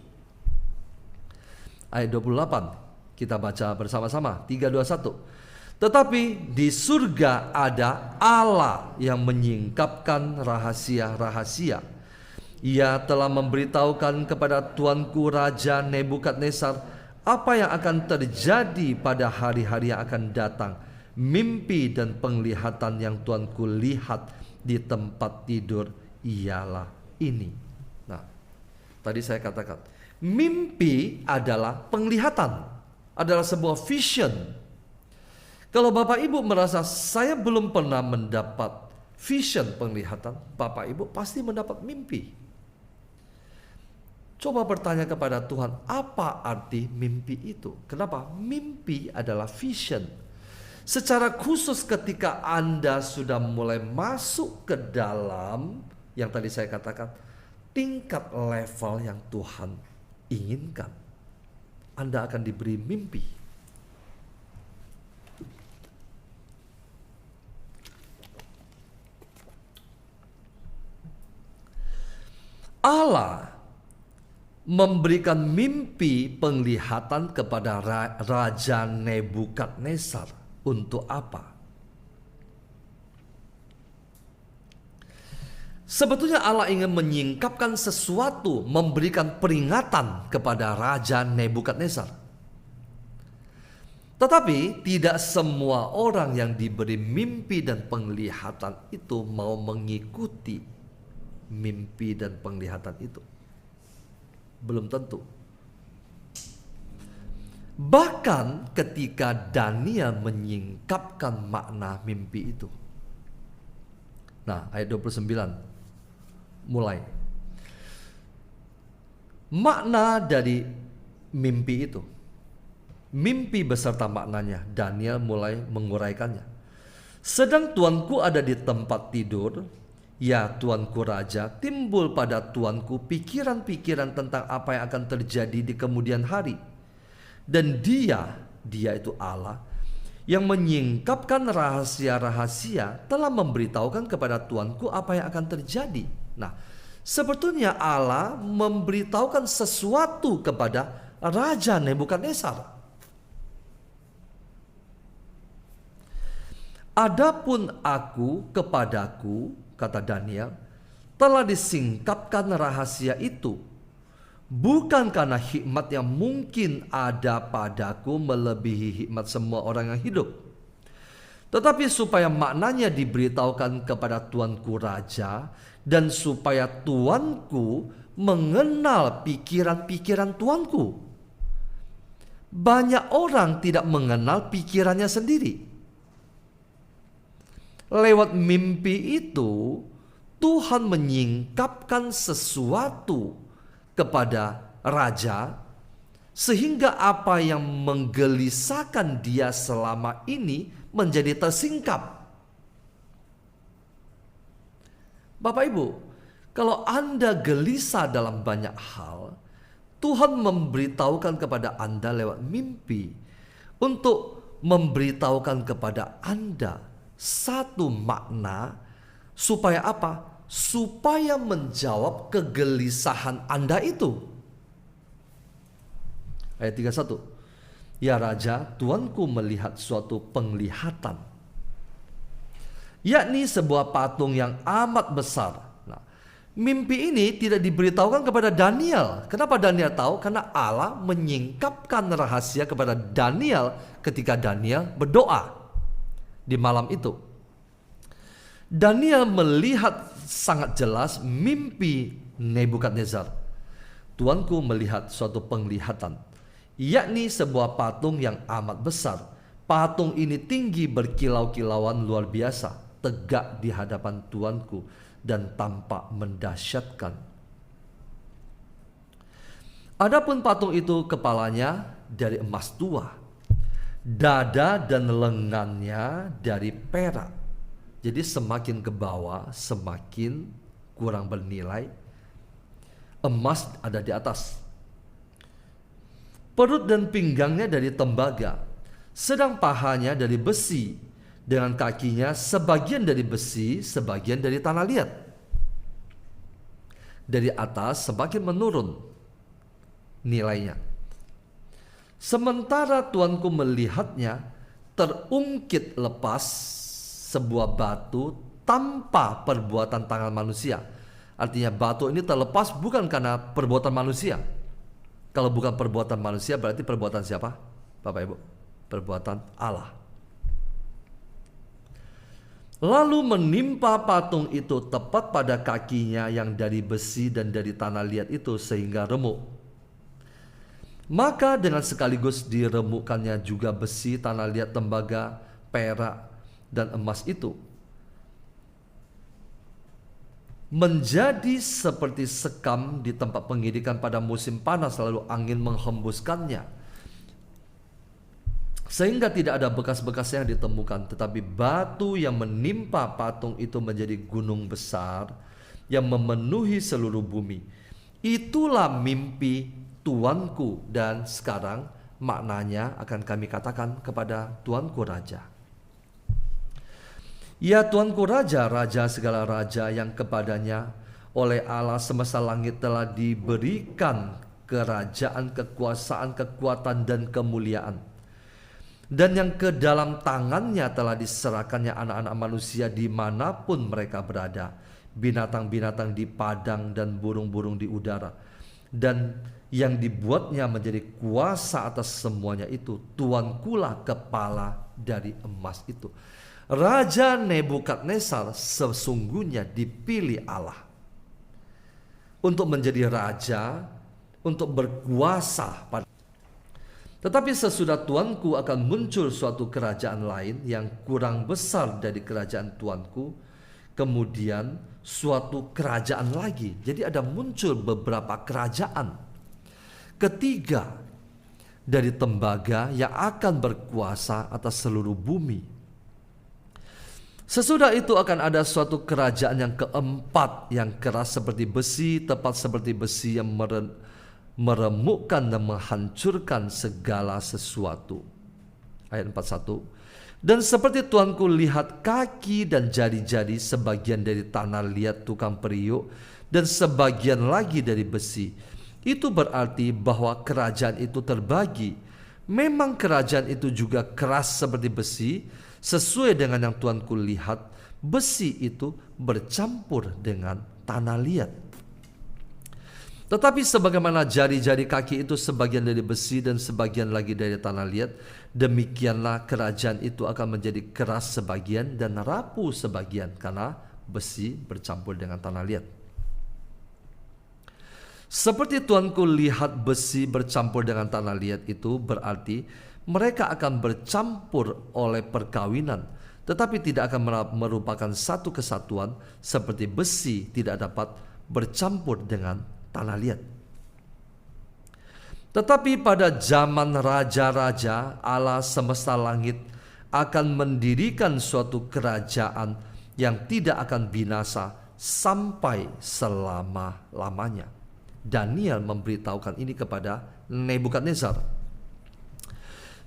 Ayat 28, kita baca bersama-sama, 3, 2, 1. Tetapi di surga ada Allah yang menyingkapkan rahasia-rahasia. Ia telah memberitahukan kepada tuanku Raja Nebukadnezar apa yang akan terjadi pada hari-hari yang akan datang. Mimpi dan penglihatan yang tuanku lihat di tempat tidur ialah ini. Nah, tadi saya katakan, mimpi adalah penglihatan, adalah sebuah vision. Kalau Bapak Ibu merasa saya belum pernah mendapat vision penglihatan, Bapak Ibu pasti mendapat mimpi. Coba bertanya kepada Tuhan, apa arti mimpi itu? Kenapa? Mimpi adalah vision. Secara khusus ketika Anda sudah mulai masuk ke dalam yang tadi saya katakan, tingkat level yang Tuhan inginkan, Anda akan diberi mimpi. Allah memberikan mimpi penglihatan kepada Raja Nebukadnezar. Untuk apa? Sebetulnya Allah ingin menyingkapkan sesuatu, memberikan peringatan kepada Raja Nebukadnezar. Tetapi tidak semua orang yang diberi mimpi dan penglihatan itu mau mengikuti mimpi dan penglihatan itu. Belum tentu. Bahkan ketika Daniel menyingkapkan makna mimpi itu. Nah, ayat 29 mulai. Makna dari mimpi itu, mimpi beserta maknanya, Daniel mulai menguraikannya. Sedang tuanku ada di tempat tidur, ya tuanku raja, timbul pada tuanku pikiran-pikiran tentang apa yang akan terjadi di kemudian hari. Dan dia itu Allah yang menyingkapkan rahasia-rahasia telah memberitahukan kepada tuanku apa yang akan terjadi. Nah, sebetulnya Allah memberitahukan sesuatu kepada Raja Nebukadnezar. Adapun aku kepadaku, kata Daniel, telah disingkapkan rahasia itu, bukan karena hikmat yang mungkin ada padaku melebihi hikmat semua orang yang hidup, tetapi supaya maknanya diberitahukan kepada tuanku raja, dan supaya tuanku mengenal pikiran-pikiran tuanku. Banyak orang tidak mengenal pikirannya sendiri. Lewat mimpi itu, Tuhan menyingkapkan sesuatu kepada raja, sehingga apa yang menggelisahkan dia selama ini menjadi tersingkap. Bapak Ibu, kalau Anda gelisah dalam banyak hal, Tuhan memberitahukan kepada Anda lewat mimpi untuk memberitahukan kepada Anda satu makna, supaya apa? Supaya menjawab kegelisahan Anda itu. Ayat 31. Ya raja, tuanku melihat suatu penglihatan. yakni sebuah patung yang amat besar. Nah, mimpi ini tidak diberitahukan kepada Daniel. Kenapa Daniel tahu? Karena Allah menyingkapkan rahasia kepada Daniel ketika Daniel berdoa di malam itu. Daniel melihat sangat jelas mimpi Nebukadnezar. Tuanku melihat suatu penglihatan, yakni sebuah patung yang amat besar. Patung ini tinggi berkilau-kilauan luar biasa, tegak di hadapan tuanku dan tampak mendahsyatkan. Adapun patung itu kepalanya dari emas tua, dada dan lengannya dari perak. Jadi semakin ke bawah semakin kurang bernilai. Emas ada di atas. Perut dan pinggangnya dari tembaga, sedang pahanya dari besi, dengan kakinya sebagian dari besi, sebagian dari tanah liat. Dari atas semakin menurun nilainya. Sementara tuanku melihatnya, terungkit lepas sebuah batu tanpa perbuatan tangan manusia. Artinya batu ini terlepas bukan karena perbuatan manusia. Kalau bukan perbuatan manusia berarti perbuatan siapa? Bapak Ibu, perbuatan Allah. Lalu menimpa patung itu tepat pada kakinya yang dari besi dan dari tanah liat itu sehingga remuk. Maka dengan sekaligus diremukkannya juga besi, tanah liat, tembaga, perak, dan emas itu. Menjadi seperti sekam di tempat pengidikan pada musim panas, lalu angin menghembuskannya. Sehingga tidak ada bekas-bekasnya yang ditemukan, tetapi batu yang menimpa patung itu menjadi gunung besar yang memenuhi seluruh bumi. Itulah mimpi tuanku, dan sekarang maknanya akan kami katakan kepada tuanku Raja. Ya Tuanku Raja, Raja segala raja, yang kepadanya oleh Allah semesta langit telah diberikan kerajaan, kekuasaan, kekuatan, dan kemuliaan. Dan yang ke dalam tangannya telah diserahkannya anak-anak manusia dimanapun mereka berada, binatang-binatang di padang dan burung-burung di udara. Dan yang dibuatnya menjadi kuasa atas semuanya itu. Tuankulah kepala dari emas itu. Raja Nebukadnezar sesungguhnya dipilih Allah untuk menjadi raja, untuk berkuasa. Tetapi sesudah tuanku akan muncul suatu kerajaan lain yang kurang besar dari kerajaan tuanku, kemudian suatu kerajaan lagi. Jadi ada muncul beberapa kerajaan. Ketiga dari tembaga yang akan berkuasa atas seluruh bumi. Sesudah itu akan ada suatu kerajaan yang keempat, yang keras seperti besi, tepat seperti besi, yang meremukkan dan menghancurkan segala sesuatu. Ayat 41. Dan seperti tuanku lihat kaki dan jari-jari sebagian dari tanah liat tukang periuk dan sebagian lagi dari besi. Itu berarti bahwa kerajaan itu terbagi. Memang kerajaan itu juga keras seperti besi. Sesuai dengan yang tuanku lihat, besi itu bercampur dengan tanah liat. Tetapi sebagaimana jari-jari kaki itu sebagian dari besi dan sebagian lagi dari tanah liat, demikianlah kerajaan itu akan menjadi keras sebagian dan rapuh sebagian, karena besi bercampur dengan tanah liat. Seperti tuanku lihat besi bercampur dengan tanah liat, itu berarti mereka akan bercampur oleh perkawinan, tetapi tidak akan merupakan satu kesatuan, seperti besi tidak dapat bercampur dengan tanah liat. Tetapi pada zaman raja-raja, Allah semesta langit akan mendirikan suatu kerajaan yang tidak akan binasa sampai selama-lamanya. Daniel memberitahukan ini kepada Nebukadnezar.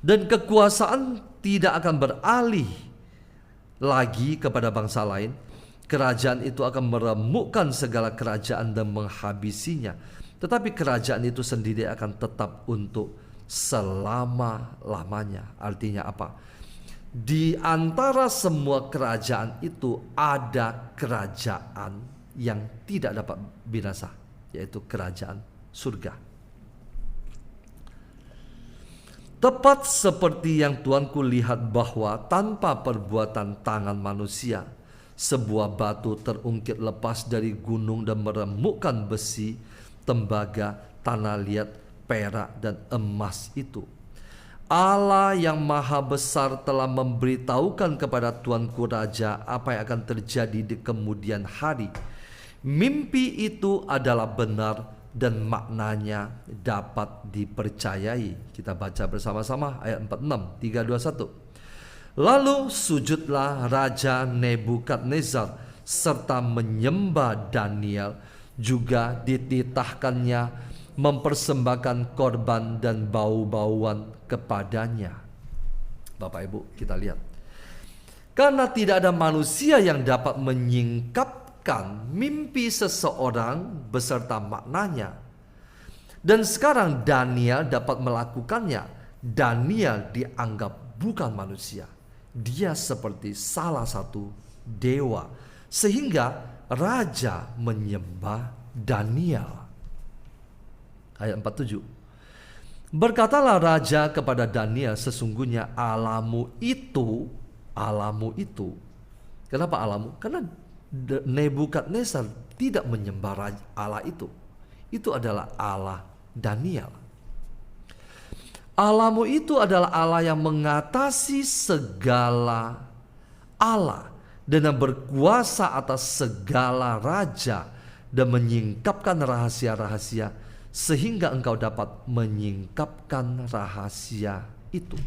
Dan kekuasaan tidak akan beralih lagi kepada bangsa lain. Kerajaan itu akan meremukkan segala kerajaan dan menghabisinya. Tetapi kerajaan itu sendiri akan tetap untuk selama-lamanya. Artinya apa? Di antara semua kerajaan itu ada kerajaan yang tidak dapat binasa, yaitu kerajaan surga. Tepat seperti yang Tuanku lihat bahwa tanpa perbuatan tangan manusia, sebuah batu terungkit lepas dari gunung dan meremukkan besi, tembaga, tanah liat, perak, dan emas itu. Allah yang maha besar telah memberitahukan kepada Tuanku Raja apa yang akan terjadi di kemudian hari. Mimpi itu adalah benar dan maknanya dapat dipercayai. Kita baca bersama-sama ayat 46, 3, 2, 1. Lalu sujudlah Raja Nebukadnezar serta menyembah Daniel, juga dititahkannya mempersembahkan korban dan bau-bauan kepadanya. Bapak Ibu, kita lihat. Karena tidak ada manusia yang dapat menyingkapkan mimpi seseorang beserta maknanya. Dan sekarang Daniel dapat melakukannya. Daniel dianggap bukan manusia. Dia seperti salah satu dewa. Sehingga raja menyembah Daniel. Ayat 47. Berkatalah raja kepada Daniel, sesungguhnya Allahmu itu. Kenapa Allahmu? Karena Nebukadnezar tidak menyembah Allah itu. Itu adalah Allah Daniel. Allahmu itu adalah Allah yang mengatasi segala Allah dan yang berkuasa atas segala raja dan menyingkapkan rahasia-rahasia, sehingga engkau dapat menyingkapkan rahasia itu.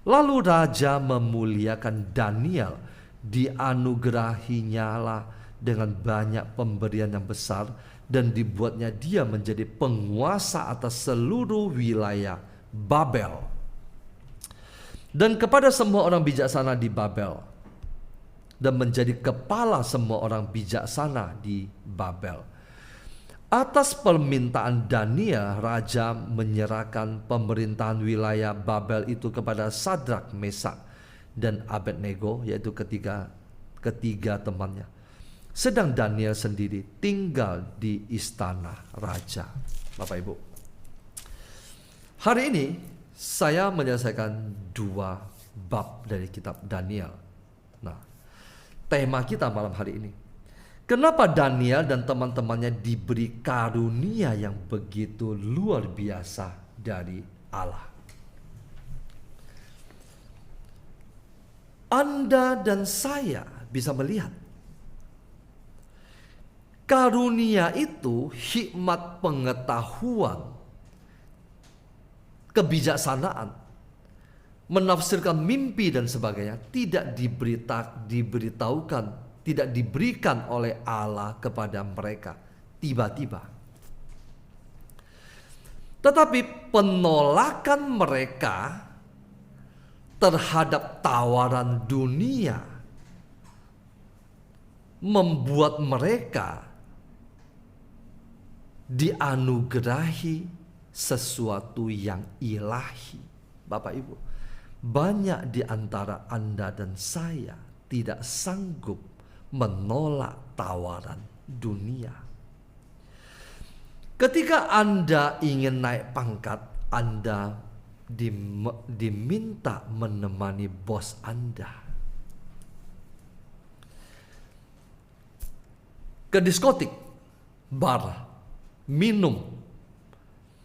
Lalu raja memuliakan Daniel, dianugerahinyalah dengan banyak pemberian yang besar, dan dibuatnya dia menjadi penguasa atas seluruh wilayah Babel. Dan kepada semua orang bijaksana di Babel, dan menjadi kepala semua orang bijaksana di Babel. Atas permintaan Daniel, raja menyerahkan pemerintahan wilayah Babel itu kepada Sadrak, Mesak, dan Abednego, yaitu ketiga temannya. Sedang Daniel sendiri tinggal di istana raja. Bapak Ibu, hari ini saya menyelesaikan 2 bab dari kitab Daniel. Nah, tema kita malam hari ini, kenapa Daniel dan teman-temannya diberi karunia yang begitu luar biasa dari Allah? Anda dan saya bisa melihat karunia itu, hikmat pengetahuan, kebijaksanaan, menafsirkan mimpi dan sebagainya tidak diberitahukan, tidak diberikan oleh Allah kepada mereka tiba-tiba. Tetapi penolakan mereka terhadap tawaran dunia membuat mereka dianugerahi sesuatu yang ilahi. Bapak Ibu, banyak di antara Anda dan saya tidak sanggup menolak tawaran dunia. Ketika Anda ingin naik pangkat, Anda diminta menemani bos Anda ke diskotik, bar, minum,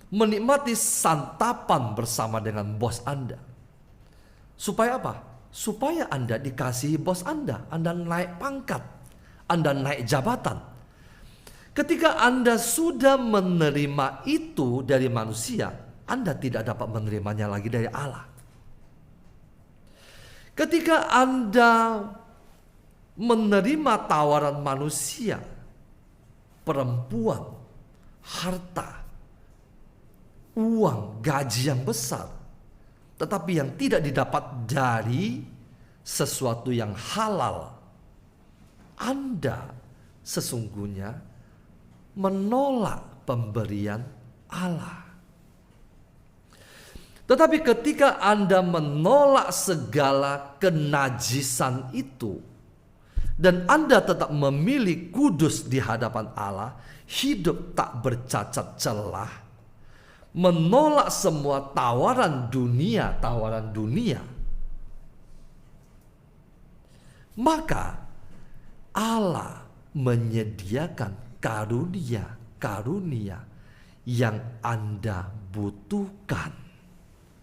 menikmati santapan bersama dengan bos Anda. Supaya apa? Supaya Anda dikasihi bos Anda naik pangkat, Anda naik jabatan. Ketika Anda sudah menerima itu dari manusia, Anda tidak dapat menerimanya lagi dari Allah. Ketika Anda menerima tawaran manusia, perempuan, harta, uang, gaji yang besar, tetapi yang tidak didapat dari sesuatu yang halal, Anda sesungguhnya menolak pemberian Allah. Tetapi ketika Anda menolak segala kenajisan itu, dan Anda tetap memilih kudus di hadapan Allah, hidup tak bercacat celah, menolak semua tawaran dunia, maka Allah menyediakan karunia yang Anda butuhkan.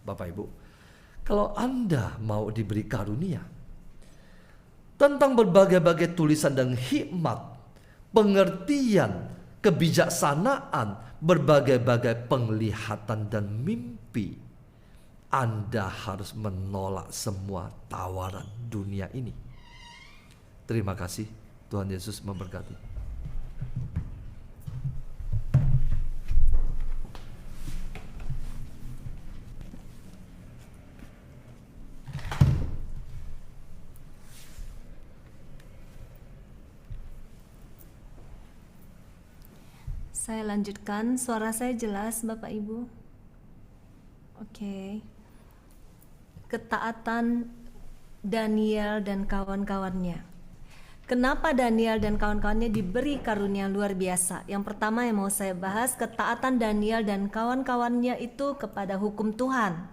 Bapak Ibu, kalau Anda mau diberi karunia tentang berbagai-bagai tulisan dan hikmat, pengertian, kebijaksanaan, berbagai-bagai penglihatan dan mimpi, Anda harus menolak semua tawaran dunia ini. Terima kasih, Tuhan Yesus memberkati. Saya lanjutkan, suara saya jelas Bapak Ibu? Oke. Ketaatan Daniel dan kawan-kawannya. Kenapa Daniel dan kawan-kawannya diberi karunia luar biasa? Yang pertama yang mau saya bahas, ketaatan Daniel dan kawan-kawannya itu kepada hukum Tuhan.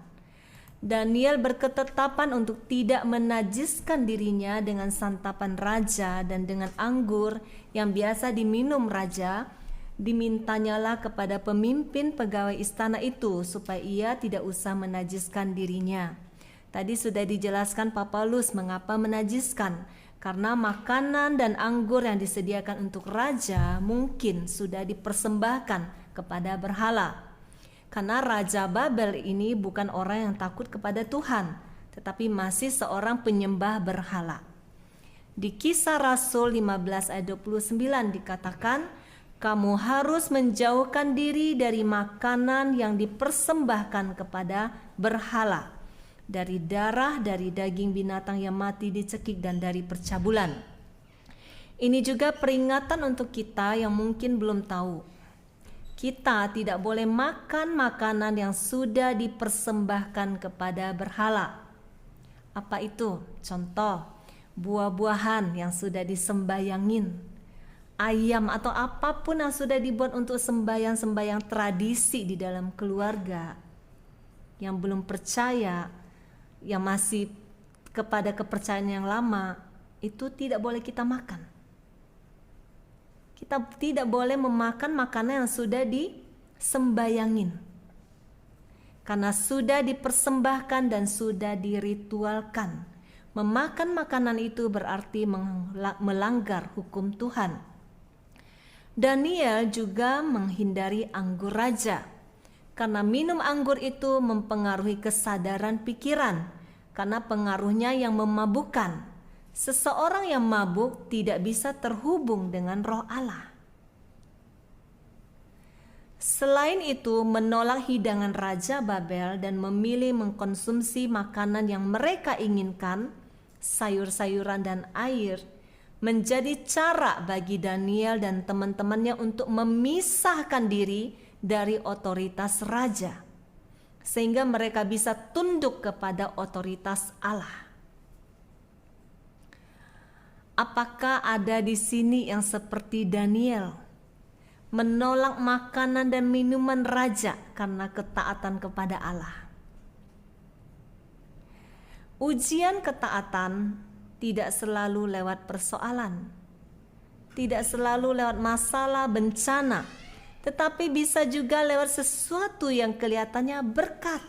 Daniel berketetapan untuk tidak menajiskan dirinya dengan santapan raja dan dengan anggur yang biasa diminum raja. Dimintanyalah kepada pemimpin pegawai istana itu supaya ia tidak usah menajiskan dirinya. Tadi sudah dijelaskan Pak Paulus mengapa menajiskan, karena makanan dan anggur yang disediakan untuk raja mungkin sudah dipersembahkan kepada berhala. Karena Raja Babel ini bukan orang yang takut kepada Tuhan, tetapi masih seorang penyembah berhala. Di Kisah Rasul 15 ayat 29 dikatakan, kamu harus menjauhkan diri dari makanan yang dipersembahkan kepada berhala, dari darah, dari daging binatang yang mati dicekik, dan dari percabulan. Ini juga peringatan untuk kita yang mungkin belum tahu. Kita tidak boleh makan makanan yang sudah dipersembahkan kepada berhala. Apa itu? Contoh, buah-buahan yang sudah disembayangin, ayam atau apapun yang sudah dibuat untuk sembahyang-sembahyang tradisi di dalam keluarga. Yang belum percaya, yang masih kepada kepercayaan yang lama, itu tidak boleh kita makan. Kita tidak boleh memakan makanan yang sudah disembayangin, karena sudah dipersembahkan dan sudah diritualkan. Memakan makanan itu berarti melanggar hukum Tuhan. Daniel juga menghindari anggur raja, karena minum anggur itu mempengaruhi kesadaran pikiran, karena pengaruhnya yang memabukkan. Seseorang yang mabuk tidak bisa terhubung dengan roh Allah. Selain itu, menolak hidangan Raja Babel dan memilih mengkonsumsi makanan yang mereka inginkan, sayur-sayuran dan air, menjadi cara bagi Daniel dan teman-temannya untuk memisahkan diri dari otoritas raja, sehingga mereka bisa tunduk kepada otoritas Allah. Apakah ada di sini yang seperti Daniel, menolak makanan dan minuman raja karena ketaatan kepada Allah? Ujian ketaatan tidak selalu lewat persoalan, tidak selalu lewat masalah, bencana, tetapi bisa juga lewat sesuatu yang kelihatannya berkat.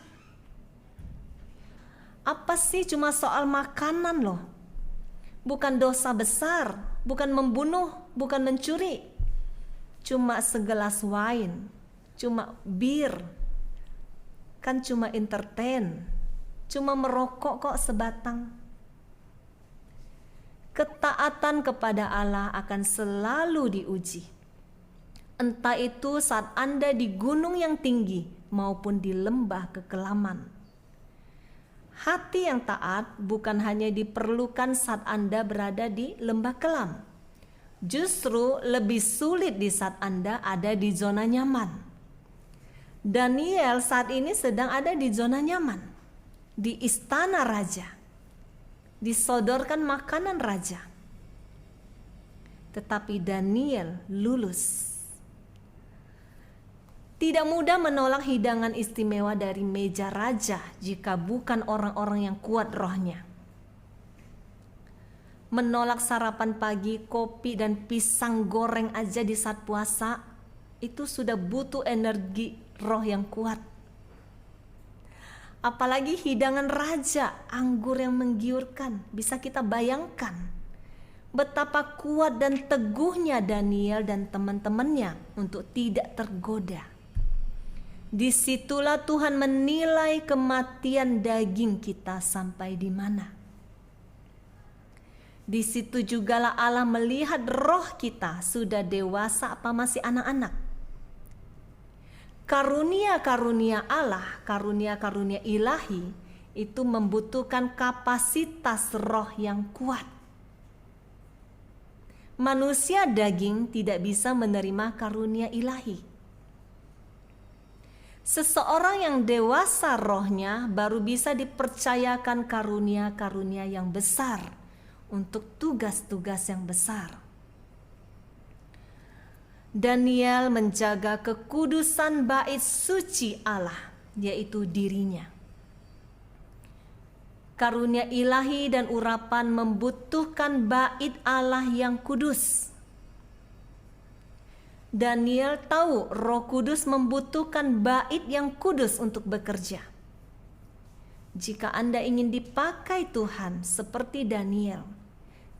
Apa sih cuma soal makanan loh? Bukan dosa besar, bukan membunuh, bukan mencuri. Cuma segelas wine, cuma bir, kan cuma entertain, cuma merokok kok sebatang. Ketaatan kepada Allah akan selalu diuji. Entah itu saat Anda di gunung yang tinggi maupun di lembah kekelaman. Hati yang taat bukan hanya diperlukan saat Anda berada di lembah kelam. Justru lebih sulit di saat Anda ada di zona nyaman. Daniel saat ini sedang ada di zona nyaman, di istana raja, disodorkan makanan raja. Tetapi Daniel lulus. Tidak mudah menolak hidangan istimewa dari meja raja jika bukan orang-orang yang kuat rohnya. Menolak sarapan pagi, kopi, dan pisang goreng aja di saat puasa, itu sudah butuh energi roh yang kuat. Apalagi hidangan raja, anggur yang menggiurkan, bisa kita bayangkan betapa kuat dan teguhnya Daniel dan teman-temannya untuk tidak tergoda. Disitulah Tuhan menilai kematian daging kita sampai di mana. Di situ jugalah Allah melihat roh kita sudah dewasa apa masih anak-anak. Karunia-karunia Allah, karunia-karunia ilahi itu membutuhkan kapasitas roh yang kuat. Manusia daging tidak bisa menerima karunia ilahi. Seseorang yang dewasa rohnya baru bisa dipercayakan karunia-karunia yang besar untuk tugas-tugas yang besar. Daniel menjaga kekudusan bait suci Allah, yaitu dirinya. Karunia ilahi dan urapan membutuhkan bait Allah yang kudus. Daniel tahu Roh Kudus membutuhkan bait yang kudus untuk bekerja. Jika Anda ingin dipakai Tuhan seperti Daniel,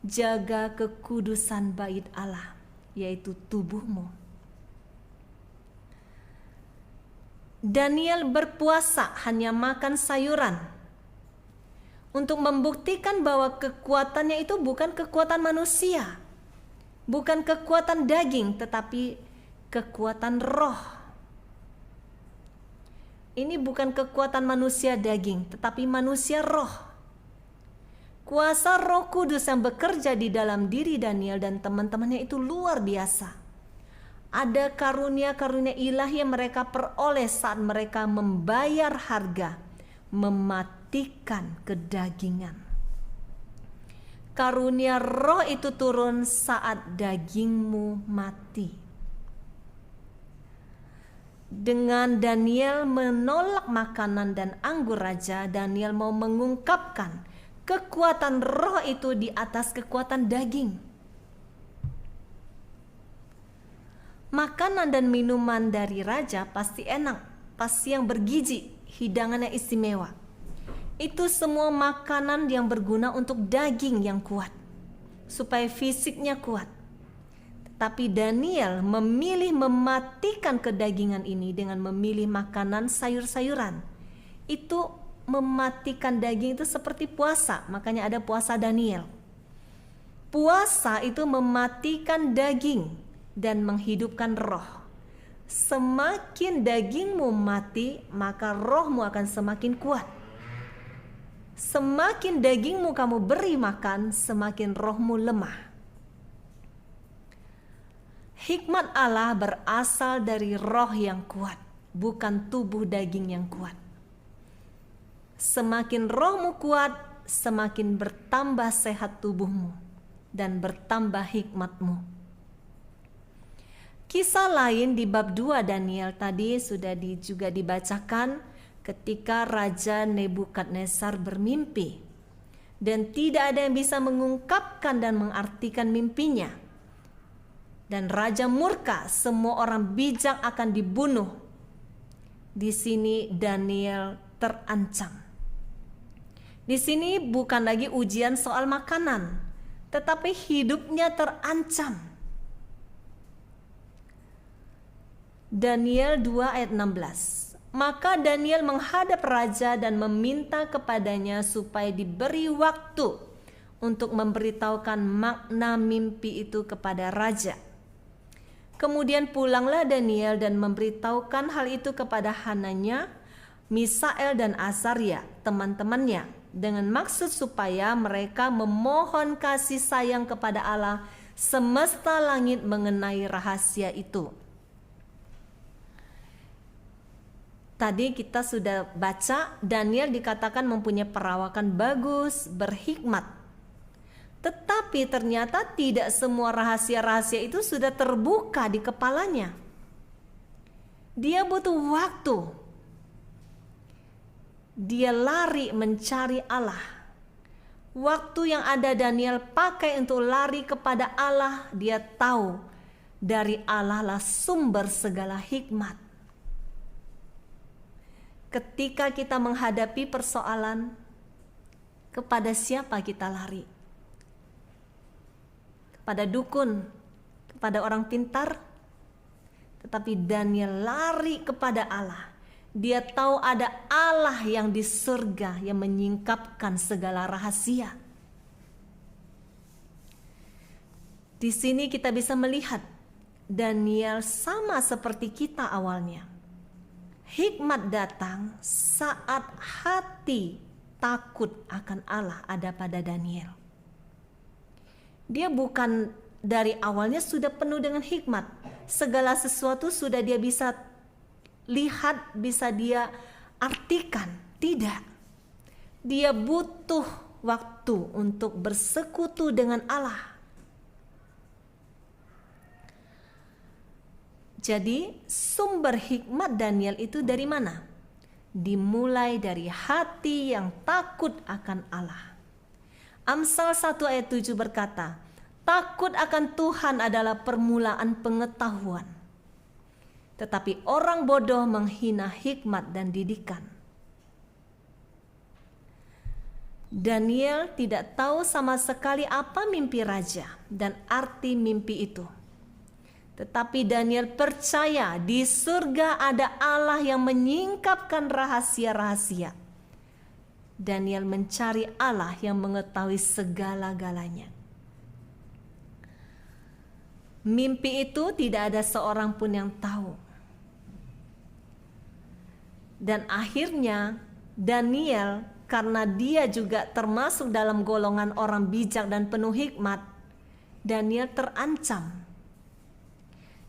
jaga kekudusan bait Allah, yaitu tubuhmu. Daniel berpuasa hanya makan sayuran untuk membuktikan bahwa kekuatannya itu bukan kekuatan manusia, bukan kekuatan daging, tetapi kekuatan roh. Ini bukan kekuatan manusia daging, tetapi manusia roh. Kuasa Roh Kudus yang bekerja di dalam diri Daniel dan teman-temannya itu luar biasa. Ada karunia-karunia ilahi yang mereka peroleh saat mereka membayar harga, mematikan kedagingan. Karunia roh itu turun saat dagingmu mati. Dengan Daniel menolak makanan dan anggur raja, Daniel mau mengungkapkan kekuatan roh itu di atas kekuatan daging. Makanan dan minuman dari raja pasti enak, pasti yang bergizi, hidangannya istimewa. Itu semua makanan yang berguna untuk daging yang kuat, supaya fisiknya kuat. Tapi Daniel memilih mematikan kedagingan ini dengan memilih makanan sayur-sayuran. Itu mematikan daging itu seperti puasa, makanya ada puasa Daniel. Puasa itu mematikan daging dan menghidupkan roh. Semakin dagingmu mati, maka rohmu akan semakin kuat. Semakin dagingmu kamu beri makan, semakin rohmu lemah. Hikmat Allah berasal dari roh yang kuat, bukan tubuh daging yang kuat. Semakin rohmu kuat, semakin bertambah sehat tubuhmu dan bertambah hikmatmu. Kisah lain di bab 2 Daniel tadi sudah juga dibacakan ketika Raja Nebukadnezar bermimpi. Dan tidak ada yang bisa mengungkapkan dan mengartikan mimpinya. Dan Raja murka, semua orang bijak akan dibunuh. Di sini Daniel terancam. Di sini bukan lagi ujian soal makanan, tetapi hidupnya terancam. Daniel 2 ayat 16. Maka Daniel menghadap raja dan meminta kepadanya supaya diberi waktu untuk memberitahukan makna mimpi itu kepada raja. Kemudian pulanglah Daniel dan memberitahukan hal itu kepada Hananya, Misael dan Azaria, teman-temannya, dengan maksud supaya mereka memohon kasih sayang kepada Allah semesta langit mengenai rahasia itu. Tadi kita sudah baca Daniel dikatakan mempunyai perawakan bagus, berhikmat. Tetapi ternyata tidak semua rahasia-rahasia itu sudah terbuka di kepalanya. Dia butuh waktu. Dia lari mencari Allah. Waktu yang ada Daniel pakai untuk lari kepada Allah, dia tahu dari Allah lah sumber segala hikmat. Ketika kita menghadapi persoalan, kepada siapa kita lari? Kepada dukun, kepada orang pintar? Tetapi Daniel lari kepada Allah. Dia tahu ada Allah yang di surga yang menyingkapkan segala rahasia. Di sini kita bisa melihat Daniel sama seperti kita awalnya. Hikmat datang saat hati takut akan Allah ada pada Daniel. Dia bukan dari awalnya sudah penuh dengan hikmat. Segala sesuatu sudah dia bisa lihat, bisa dia artikan. Tidak. Dia butuh waktu untuk bersekutu dengan Allah. Jadi sumber hikmat Daniel itu dari mana? Dimulai dari hati yang takut akan Allah. Amsal 1 ayat 7 berkata, takut akan Tuhan adalah permulaan pengetahuan. Tetapi orang bodoh menghina hikmat dan didikan. Daniel tidak tahu sama sekali apa mimpi raja dan arti mimpi itu. Tetapi Daniel percaya di surga ada Allah yang menyingkapkan rahasia-rahasia. Daniel mencari Allah yang mengetahui segala-galanya. Mimpi itu tidak ada seorang pun yang tahu. Dan akhirnya Daniel, karena dia juga termasuk dalam golongan orang bijak dan penuh hikmat, Daniel terancam.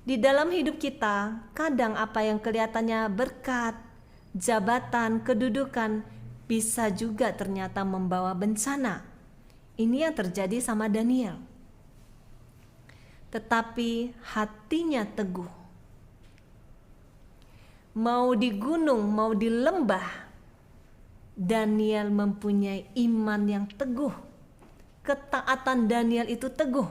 Di dalam hidup kita, kadang apa yang kelihatannya berkat, jabatan, kedudukan, bisa juga ternyata membawa bencana. Ini yang terjadi sama Daniel. Tetapi hatinya teguh. Mau di gunung, mau di lembah, Daniel mempunyai iman yang teguh. Ketaatan Daniel itu teguh.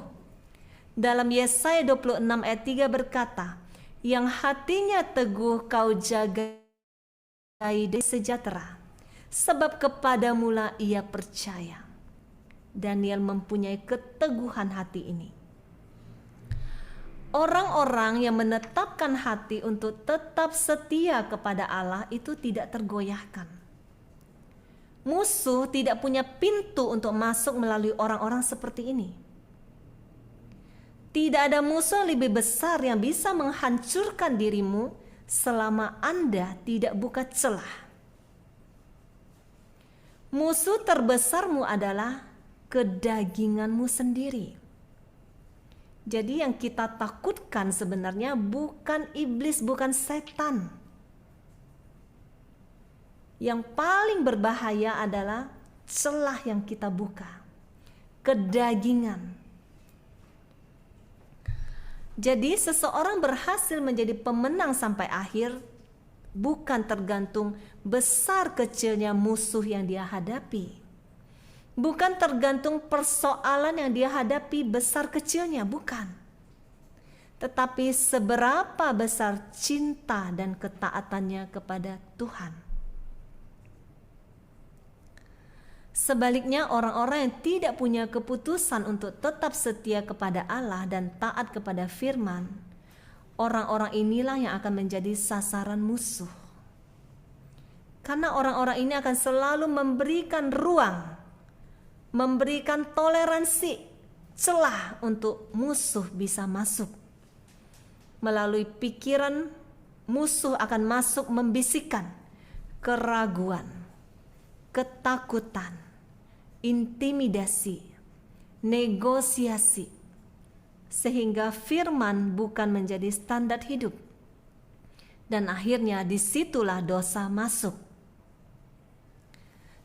Dalam Yesaya 26 ayat 3 berkata, yang hatinya teguh kau jagai sejahtera, sebab kepadamulah ia percaya. Daniel mempunyai keteguhan hati ini. Orang-orang yang menetapkan hati untuk tetap setia kepada Allah itu tidak tergoyahkan. Musuh tidak punya pintu untuk masuk melalui orang-orang seperti ini. Tidak ada musuh lebih besar yang bisa menghancurkan dirimu selama Anda tidak buka celah. Musuh terbesarmu adalah kedaginganmu sendiri. Jadi yang kita takutkan sebenarnya bukan iblis, bukan setan. Yang paling berbahaya adalah celah yang kita buka. Kedagingan. Jadi seseorang berhasil menjadi pemenang sampai akhir bukan tergantung besar kecilnya musuh yang dia hadapi. Bukan tergantung persoalan yang dia hadapi besar kecilnya, bukan. Tetapi seberapa besar cinta dan ketaatannya kepada Tuhan. Sebaliknya orang-orang yang tidak punya keputusan untuk tetap setia kepada Allah dan taat kepada firman, orang-orang inilah yang akan menjadi sasaran musuh. Karena orang-orang ini akan selalu memberikan ruang, memberikan toleransi, celah untuk musuh bisa masuk. Melalui pikiran, musuh akan masuk membisikkan keraguan, ketakutan, intimidasi, negosiasi, sehingga firman bukan menjadi standar hidup. Dan akhirnya disitulah dosa masuk.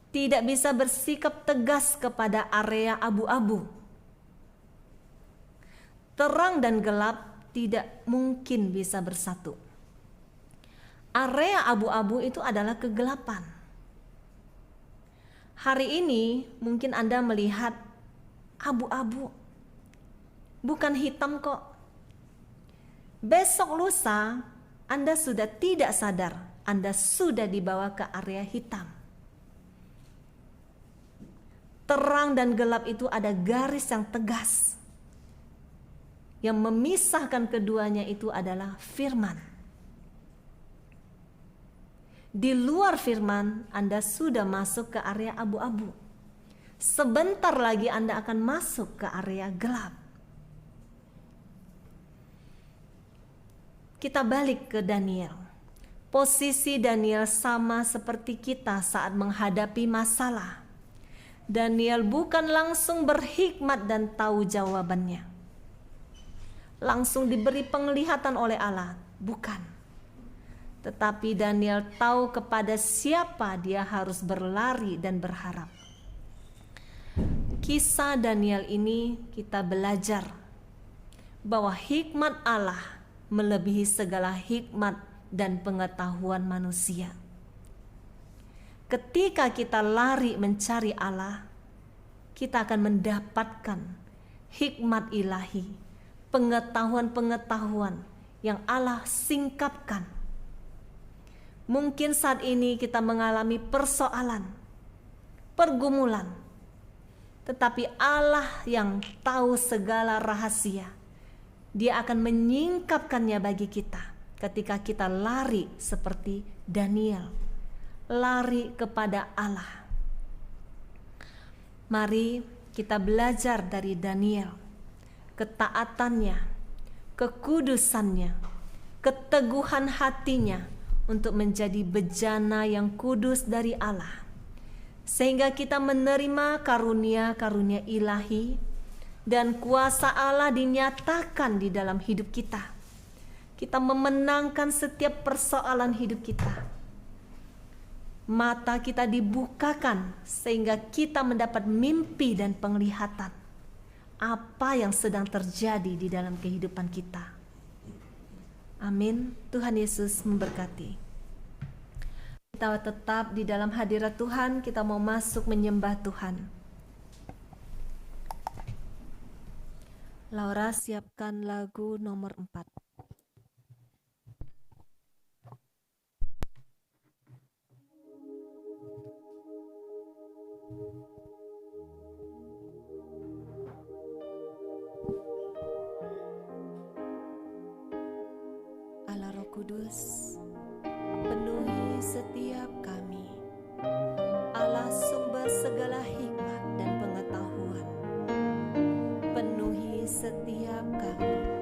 Tidak bisa bersikap tegas kepada area abu-abu. Terang dan gelap tidak mungkin bisa bersatu. Area abu-abu itu adalah kegelapan. Hari ini mungkin Anda melihat abu-abu, bukan hitam kok. Besok lusa Anda sudah tidak sadar, Anda sudah dibawa ke area hitam. Terang dan gelap itu ada garis yang tegas. Yang memisahkan keduanya itu adalah firman. Di luar firman, Anda sudah masuk ke area abu-abu. Sebentar lagi Anda akan masuk ke area gelap. Kita balik ke Daniel. Posisi Daniel sama seperti kita saat menghadapi masalah. Daniel bukan langsung berhikmat dan tahu jawabannya. Langsung diberi penglihatan oleh Allah, bukan. Tetapi Daniel tahu kepada siapa dia harus berlari dan berharap. Kisah Daniel ini kita belajar bahwa hikmat Allah melebihi segala hikmat dan pengetahuan manusia. Ketika kita lari mencari Allah, kita akan mendapatkan hikmat ilahi, pengetahuan-pengetahuan yang Allah singkapkan. Mungkin saat ini kita mengalami persoalan, pergumulan, tetapi Allah yang tahu segala rahasia, Dia akan menyingkapkannya bagi kita ketika kita lari seperti Daniel, lari kepada Allah. Mari kita belajar dari Daniel, ketaatannya, kekudusannya, keteguhan hatinya, untuk menjadi bejana yang kudus dari Allah, sehingga kita menerima karunia-karunia ilahi dan kuasa Allah dinyatakan di dalam hidup kita. Kita memenangkan setiap persoalan hidup kita. Mata kita dibukakan sehingga kita mendapat mimpi dan penglihatan apa yang sedang terjadi di dalam kehidupan kita. Amin. Tuhan Yesus memberkati. Kita tetap di dalam hadirat Tuhan, kita mau masuk menyembah Tuhan. Laura, siapkan lagu nomor 4. Allah Roh Kudus, penuhi setiap kami. Allah sumber segala hikmat dan pengetahuan, penuhi setiap kami.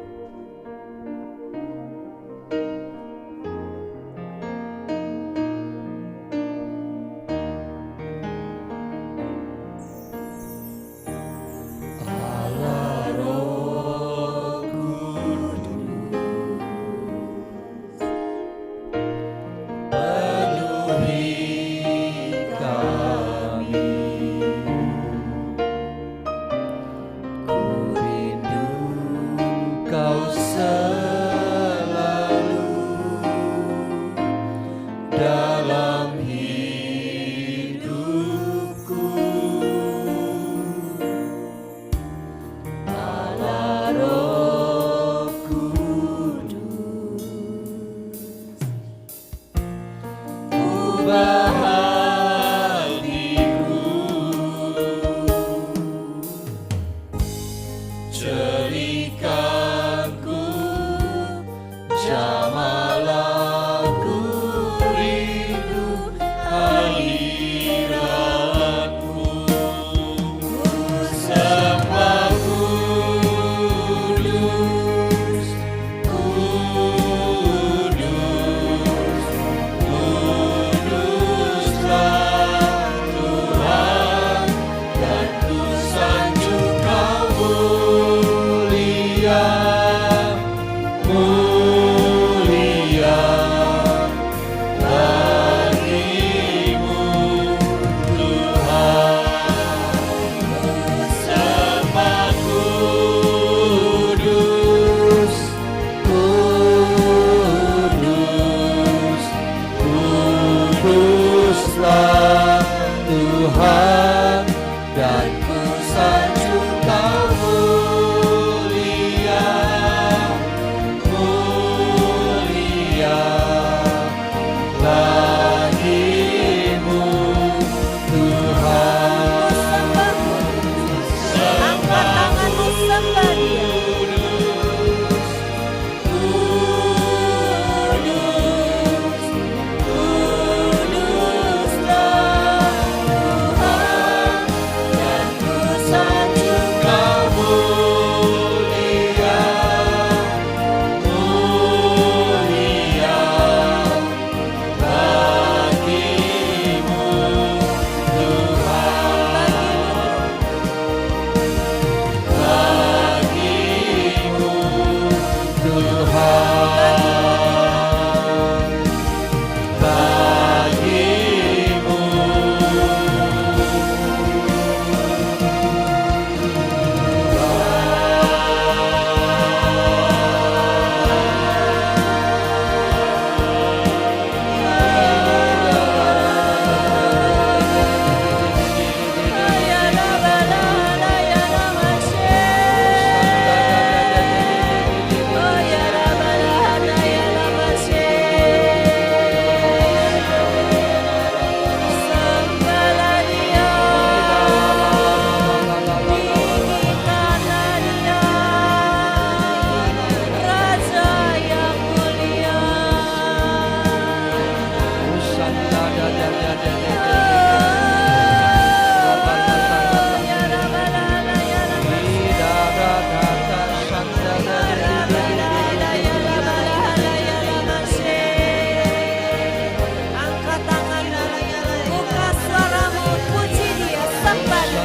sembah Dia.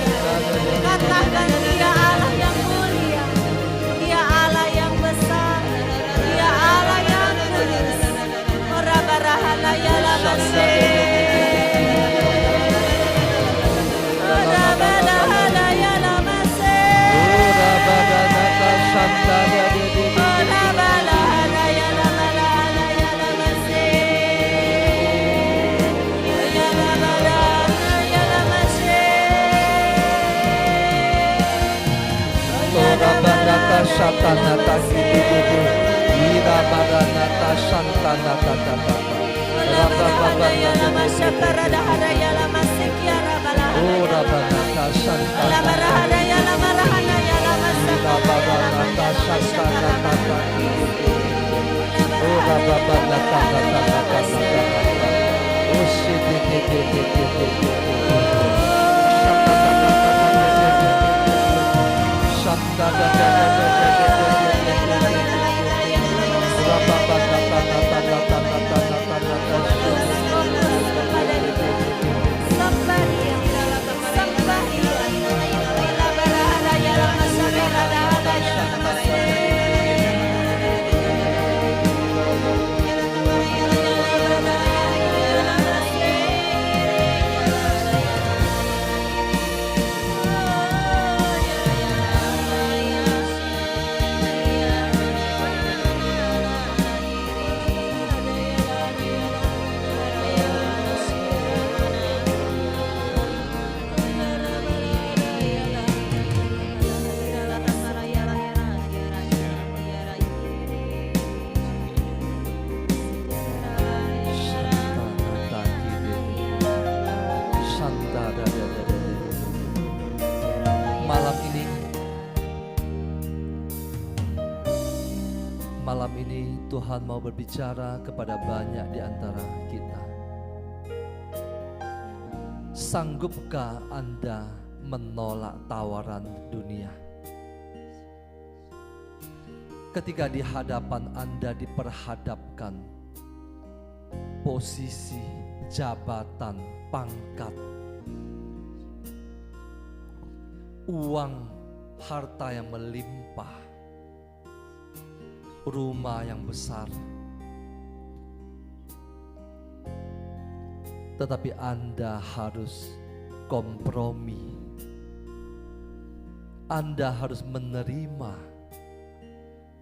Katakan Dia Allah yang mulia, Dia Allah yang besar, Dia Allah yang kudus. Ora barahala ya lamase, ora barahala ya lamase, ora barahala ya lamase, ya barahala ya lamase, Ora baraka satana takiti ira baraka santana tata barahala ya lamase, barahala ya lamase, kiara barahala. ora baraka La santana barahana ya la marahana ya la ira baraka santana tata ora baraka tata osi Malam ini Tuhan mau berbicara kepada banyak di antara kita. Sanggupkah Anda menolak tawaran dunia? Ketika di hadapan Anda diperhadapkan posisi, jabatan, pangkat, uang, harta yang melimpah, rumah yang besar, tetapi Anda harus kompromi. Anda harus menerima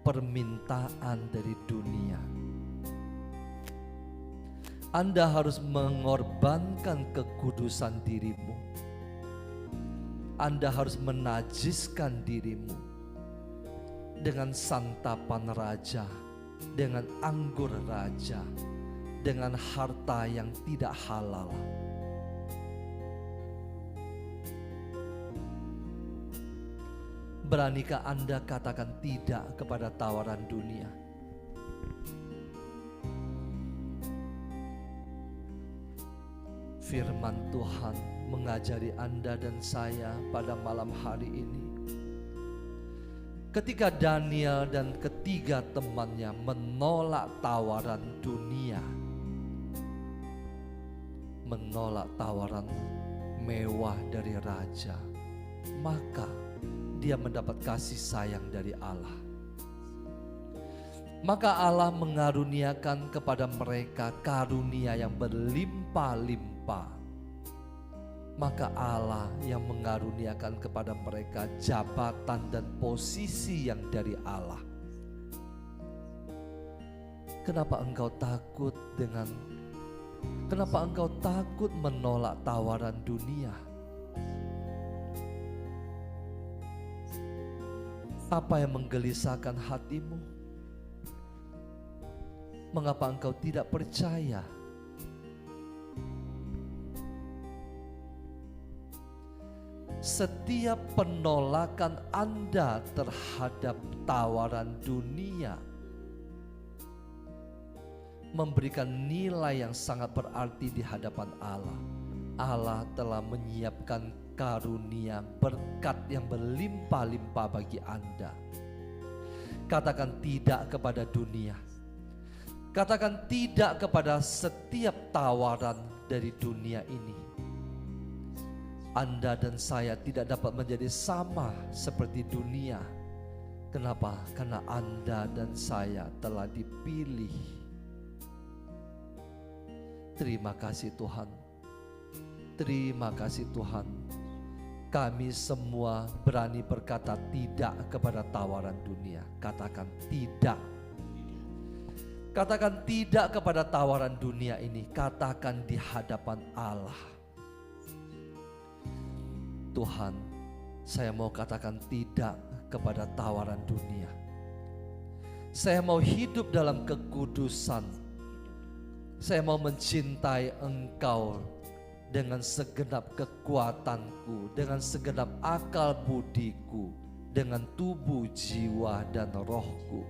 permintaan dari dunia. Anda harus mengorbankan kekudusan dirimu. Anda harus menajiskan dirimu dengan santapan raja, dengan anggur raja, dengan harta yang tidak halal. Beranikah Anda katakan tidak kepada tawaran dunia? Firman Tuhan mengajari Anda dan saya pada malam hari ini. Ketika Daniel dan ketiga temannya menolak tawaran dunia, menolak tawaran mewah dari raja, maka dia mendapat kasih sayang dari Allah. Maka Allah mengaruniakan kepada mereka karunia yang berlimpah-limpah. Maka Allah yang mengaruniakan kepada mereka jabatan dan posisi yang dari Allah. Kenapa engkau takut menolak tawaran dunia? Apa yang menggelisahkan hatimu? Mengapa engkau tidak percaya? Setiap penolakan Anda terhadap tawaran dunia memberikan nilai yang sangat berarti di hadapan Allah. Allah telah menyiapkan karunia berkat yang berlimpah-limpah bagi Anda. Katakan tidak kepada dunia. Katakan tidak kepada setiap tawaran dari dunia ini. Anda dan saya tidak dapat menjadi sama seperti dunia. Kenapa? Karena Anda dan saya telah dipilih. Terima kasih Tuhan. Terima kasih Tuhan. Kami semua berani berkata tidak kepada tawaran dunia. Katakan tidak. Katakan tidak kepada tawaran dunia ini. Katakan di hadapan Allah. Tuhan, saya mau katakan tidak kepada tawaran dunia. Saya mau hidup dalam kekudusan. Saya mau mencintai Engkau dengan segenap kekuatanku, dengan segenap akal budiku, dengan tubuh, jiwa, dan rohku.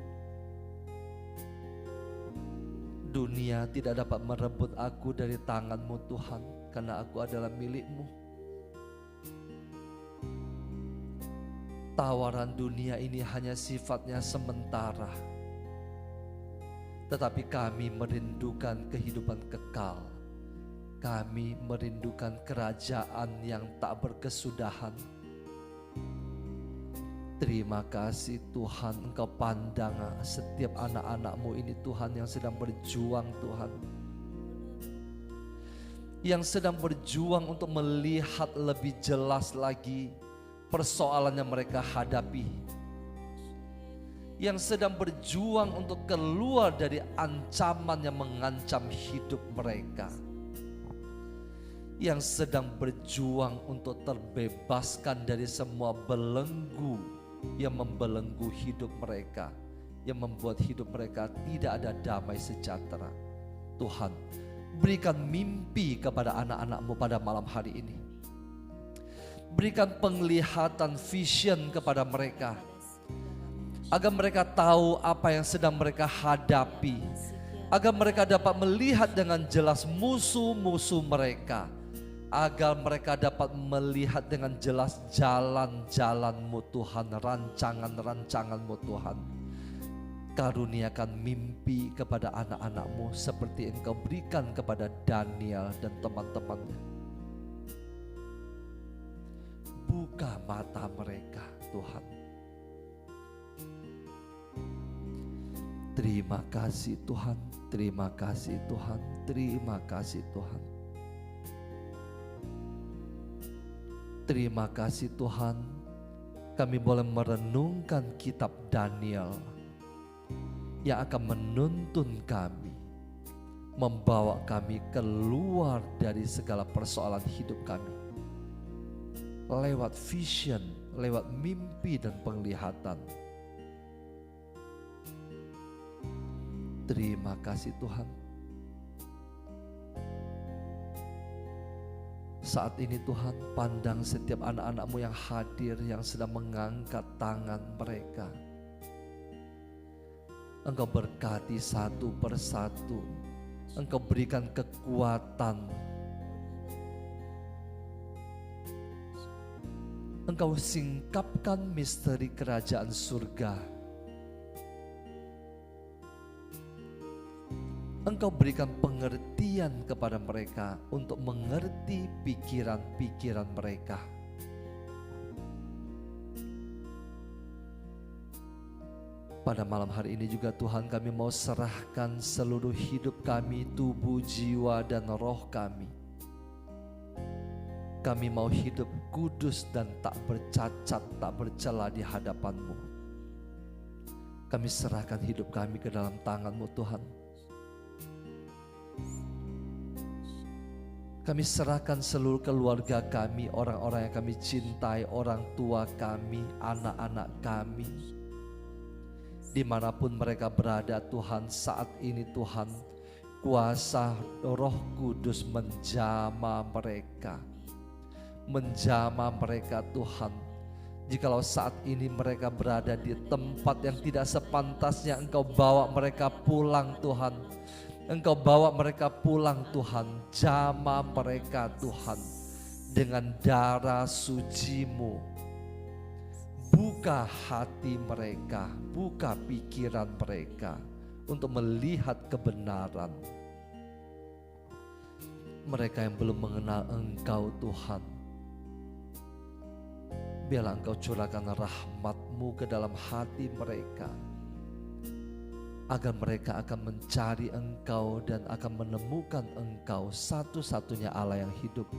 Dunia tidak dapat merebut aku dari tangan-Mu Tuhan, karena aku adalah milik-Mu. Tawaran dunia ini hanya sifatnya sementara, tetapi kami merindukan kehidupan kekal. Kami merindukan kerajaan yang tak berkesudahan. Terima kasih Tuhan, Engkau pandang setiap anak-anak-Mu ini Tuhan, yang sedang berjuang Tuhan, yang sedang berjuang untuk melihat lebih jelas lagi persoalan yang mereka hadapi, yang sedang berjuang untuk keluar dari ancaman yang mengancam hidup mereka, yang sedang berjuang untuk terbebaskan dari semua belenggu yang membelenggu hidup mereka, yang membuat hidup mereka tidak ada damai sejahtera. Tuhan, berikan mimpi kepada anak-anak-Mu pada malam hari ini. Berikan penglihatan, vision kepada mereka, agar mereka tahu apa yang sedang mereka hadapi, agar mereka dapat melihat dengan jelas musuh-musuh mereka, agar mereka dapat melihat dengan jelas jalan-jalan-Mu Tuhan, rancangan-rancangan-Mu Tuhan. Karuniakan mimpi kepada anak-anak-Mu seperti Engkau berikan kepada Daniel dan teman-temannya. Buka mata mereka Tuhan. Terima kasih Tuhan, terima kasih Tuhan, terima kasih Tuhan. Terima kasih Tuhan, kami boleh merenungkan kitab Daniel yang akan menuntun kami, membawa kami keluar dari segala persoalan hidup kami, lewat vision, lewat mimpi dan penglihatan. Terima kasih Tuhan. Saat ini Tuhan, pandang setiap anak-anak-Mu yang hadir, yang sedang mengangkat tangan mereka. Engkau berkati satu persatu. Engkau berikan kekuatan. Engkau singkapkan misteri kerajaan surga. Engkau berikan pengertian kepada mereka untuk mengerti pikiran-pikiran mereka. Pada malam hari ini juga Tuhan, kami mau serahkan seluruh hidup kami, tubuh, jiwa, dan roh kami. Kami mau hidup kudus dan tak bercacat, tak bercela di hadapan-Mu. Kami serahkan hidup kami ke dalam tangan-Mu Tuhan. Kami serahkan seluruh keluarga kami, orang-orang yang kami cintai, orang tua kami, anak-anak kami, dimanapun mereka berada Tuhan. Saat ini Tuhan, kuasa Roh Kudus menjamah mereka, menjamah mereka Tuhan. Jikalau saat ini mereka berada di tempat yang tidak sepantasnya, Engkau bawa mereka pulang Tuhan. Engkau bawa mereka pulang Tuhan, jamah mereka Tuhan dengan darah suci-Mu. Buka hati mereka, buka pikiran mereka untuk melihat kebenaran. Mereka yang belum mengenal Engkau Tuhan, Biarlah Engkau curahkan rahmat-Mu ke dalam hati mereka, agar mereka akan mencari Engkau dan akan menemukan Engkau, satu-satunya Allah yang hidup.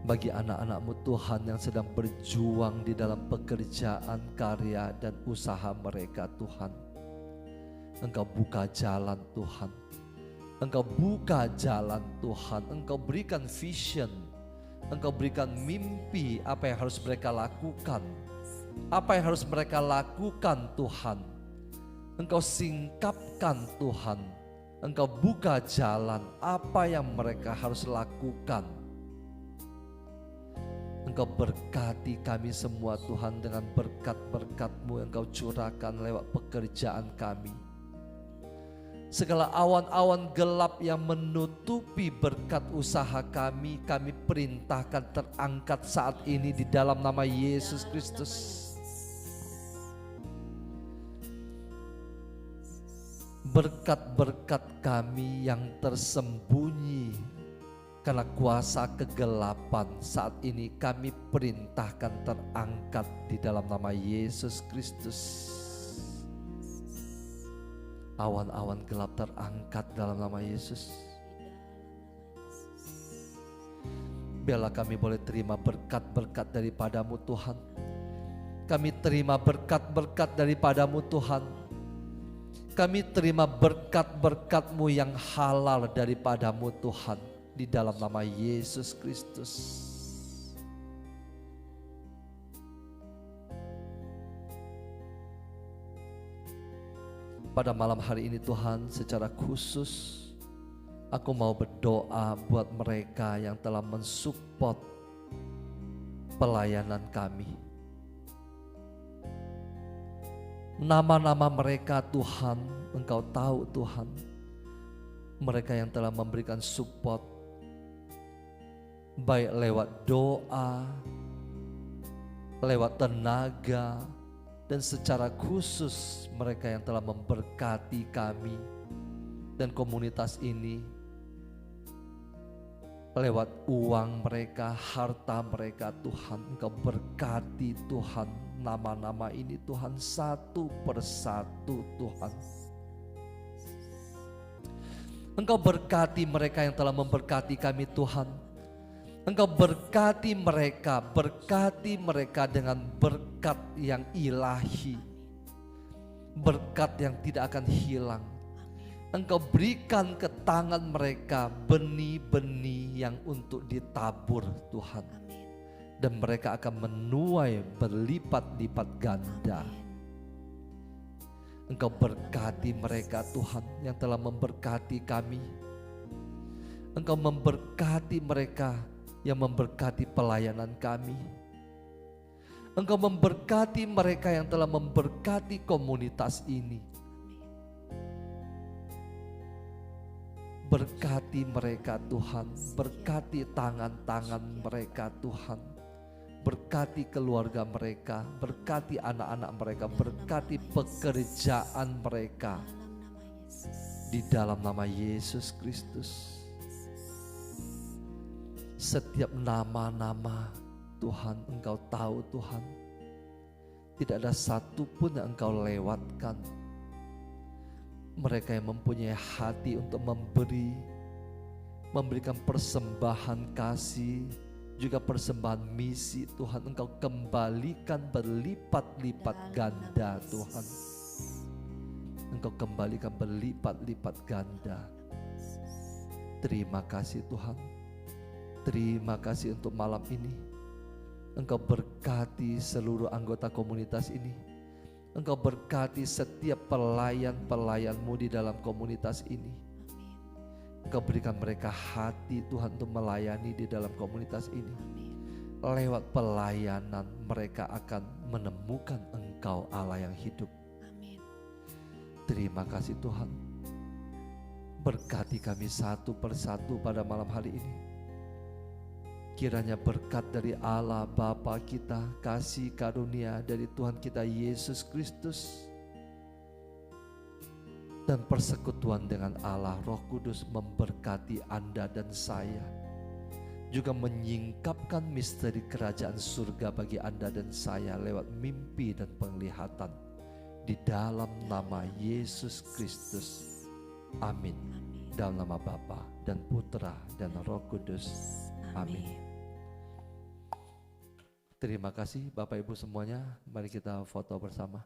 Bagi anak-anak-Mu Tuhan yang sedang berjuang di dalam pekerjaan, karya, dan usaha mereka Tuhan, Engkau buka jalan Tuhan. Engkau buka jalan Tuhan. Engkau berikan vision. Engkau berikan mimpi apa yang harus mereka lakukan. Apa yang harus mereka lakukan Tuhan. Engkau singkapkan Tuhan. Engkau buka jalan apa yang mereka harus lakukan. Engkau berkati kami semua Tuhan dengan berkat-berkat-Mu yang Engkau curahkan lewat pekerjaan kami. Segala awan-awan gelap yang menutupi berkat usaha kami, kami perintahkan terangkat saat ini di dalam nama Yesus Kristus. Berkat-berkat kami yang tersembunyi karena kuasa kegelapan, saat ini kami perintahkan terangkat di dalam nama Yesus Kristus. Awan-awan gelap terangkat dalam nama Yesus. Biarlah kami boleh terima berkat-berkat daripada-Mu Tuhan. Kami terima berkat-berkat daripada-Mu Tuhan. Kami terima berkat-berkat-Mu yang halal daripada-Mu Tuhan, di dalam nama Yesus Kristus. Pada malam hari ini Tuhan, secara khusus aku mau berdoa buat mereka yang telah mensupport pelayanan kami. Nama-nama mereka Tuhan, Engkau tahu Tuhan. Mereka yang telah memberikan support, baik lewat doa, lewat tenaga, dan secara khusus mereka yang telah memberkati kami dan komunitas ini lewat uang mereka, harta mereka Tuhan. Engkau berkati Tuhan nama-nama ini Tuhan, satu persatu Tuhan. Engkau berkati mereka yang telah memberkati kami Tuhan. Engkau berkati mereka dengan berkat yang ilahi, berkat yang tidak akan hilang. Engkau berikan ke tangan mereka benih-benih yang untuk ditabur Tuhan. Dan mereka akan menuai berlipat-lipat ganda. Engkau berkati mereka Tuhan yang telah memberkati kami. Engkau memberkati mereka yang memberkati pelayanan kami. Engkau memberkati mereka yang telah memberkati komunitas ini. Berkati mereka Tuhan, berkati tangan-tangan mereka Tuhan, berkati keluarga mereka, berkati anak-anak mereka, berkati pekerjaan mereka di dalam nama Yesus Kristus. Setiap nama-nama Tuhan Engkau tahu Tuhan, tidak ada satu pun yang Engkau lewatkan. Mereka yang mempunyai hati untuk memberikan persembahan kasih, juga persembahan misi Tuhan, Engkau kembalikan berlipat-lipat ganda Tuhan. Engkau kembalikan berlipat-lipat ganda. Terima kasih Tuhan. Terima kasih untuk malam ini. Engkau berkati seluruh anggota komunitas ini. Engkau berkati setiap pelayan-pelayan-Mu di dalam komunitas ini. Engkau berikan mereka hati Tuhan untuk melayani di dalam komunitas ini. Lewat pelayanan mereka akan menemukan Engkau Allah yang hidup. Terima kasih Tuhan. Berkati kami satu persatu pada malam hari ini. Kiranya berkat dari Allah Bapa kita, kasih karunia dari Tuhan kita Yesus Kristus, dan persekutuan dengan Allah Roh Kudus memberkati Anda dan saya juga menyingkapkan misteri kerajaan surga bagi Anda dan saya lewat mimpi dan penglihatan. Di dalam nama Yesus Kristus. Amin. Dalam nama Bapa dan Putra dan Roh Kudus. Amin. Terima kasih Bapak Ibu semuanya. Mari kita foto bersama.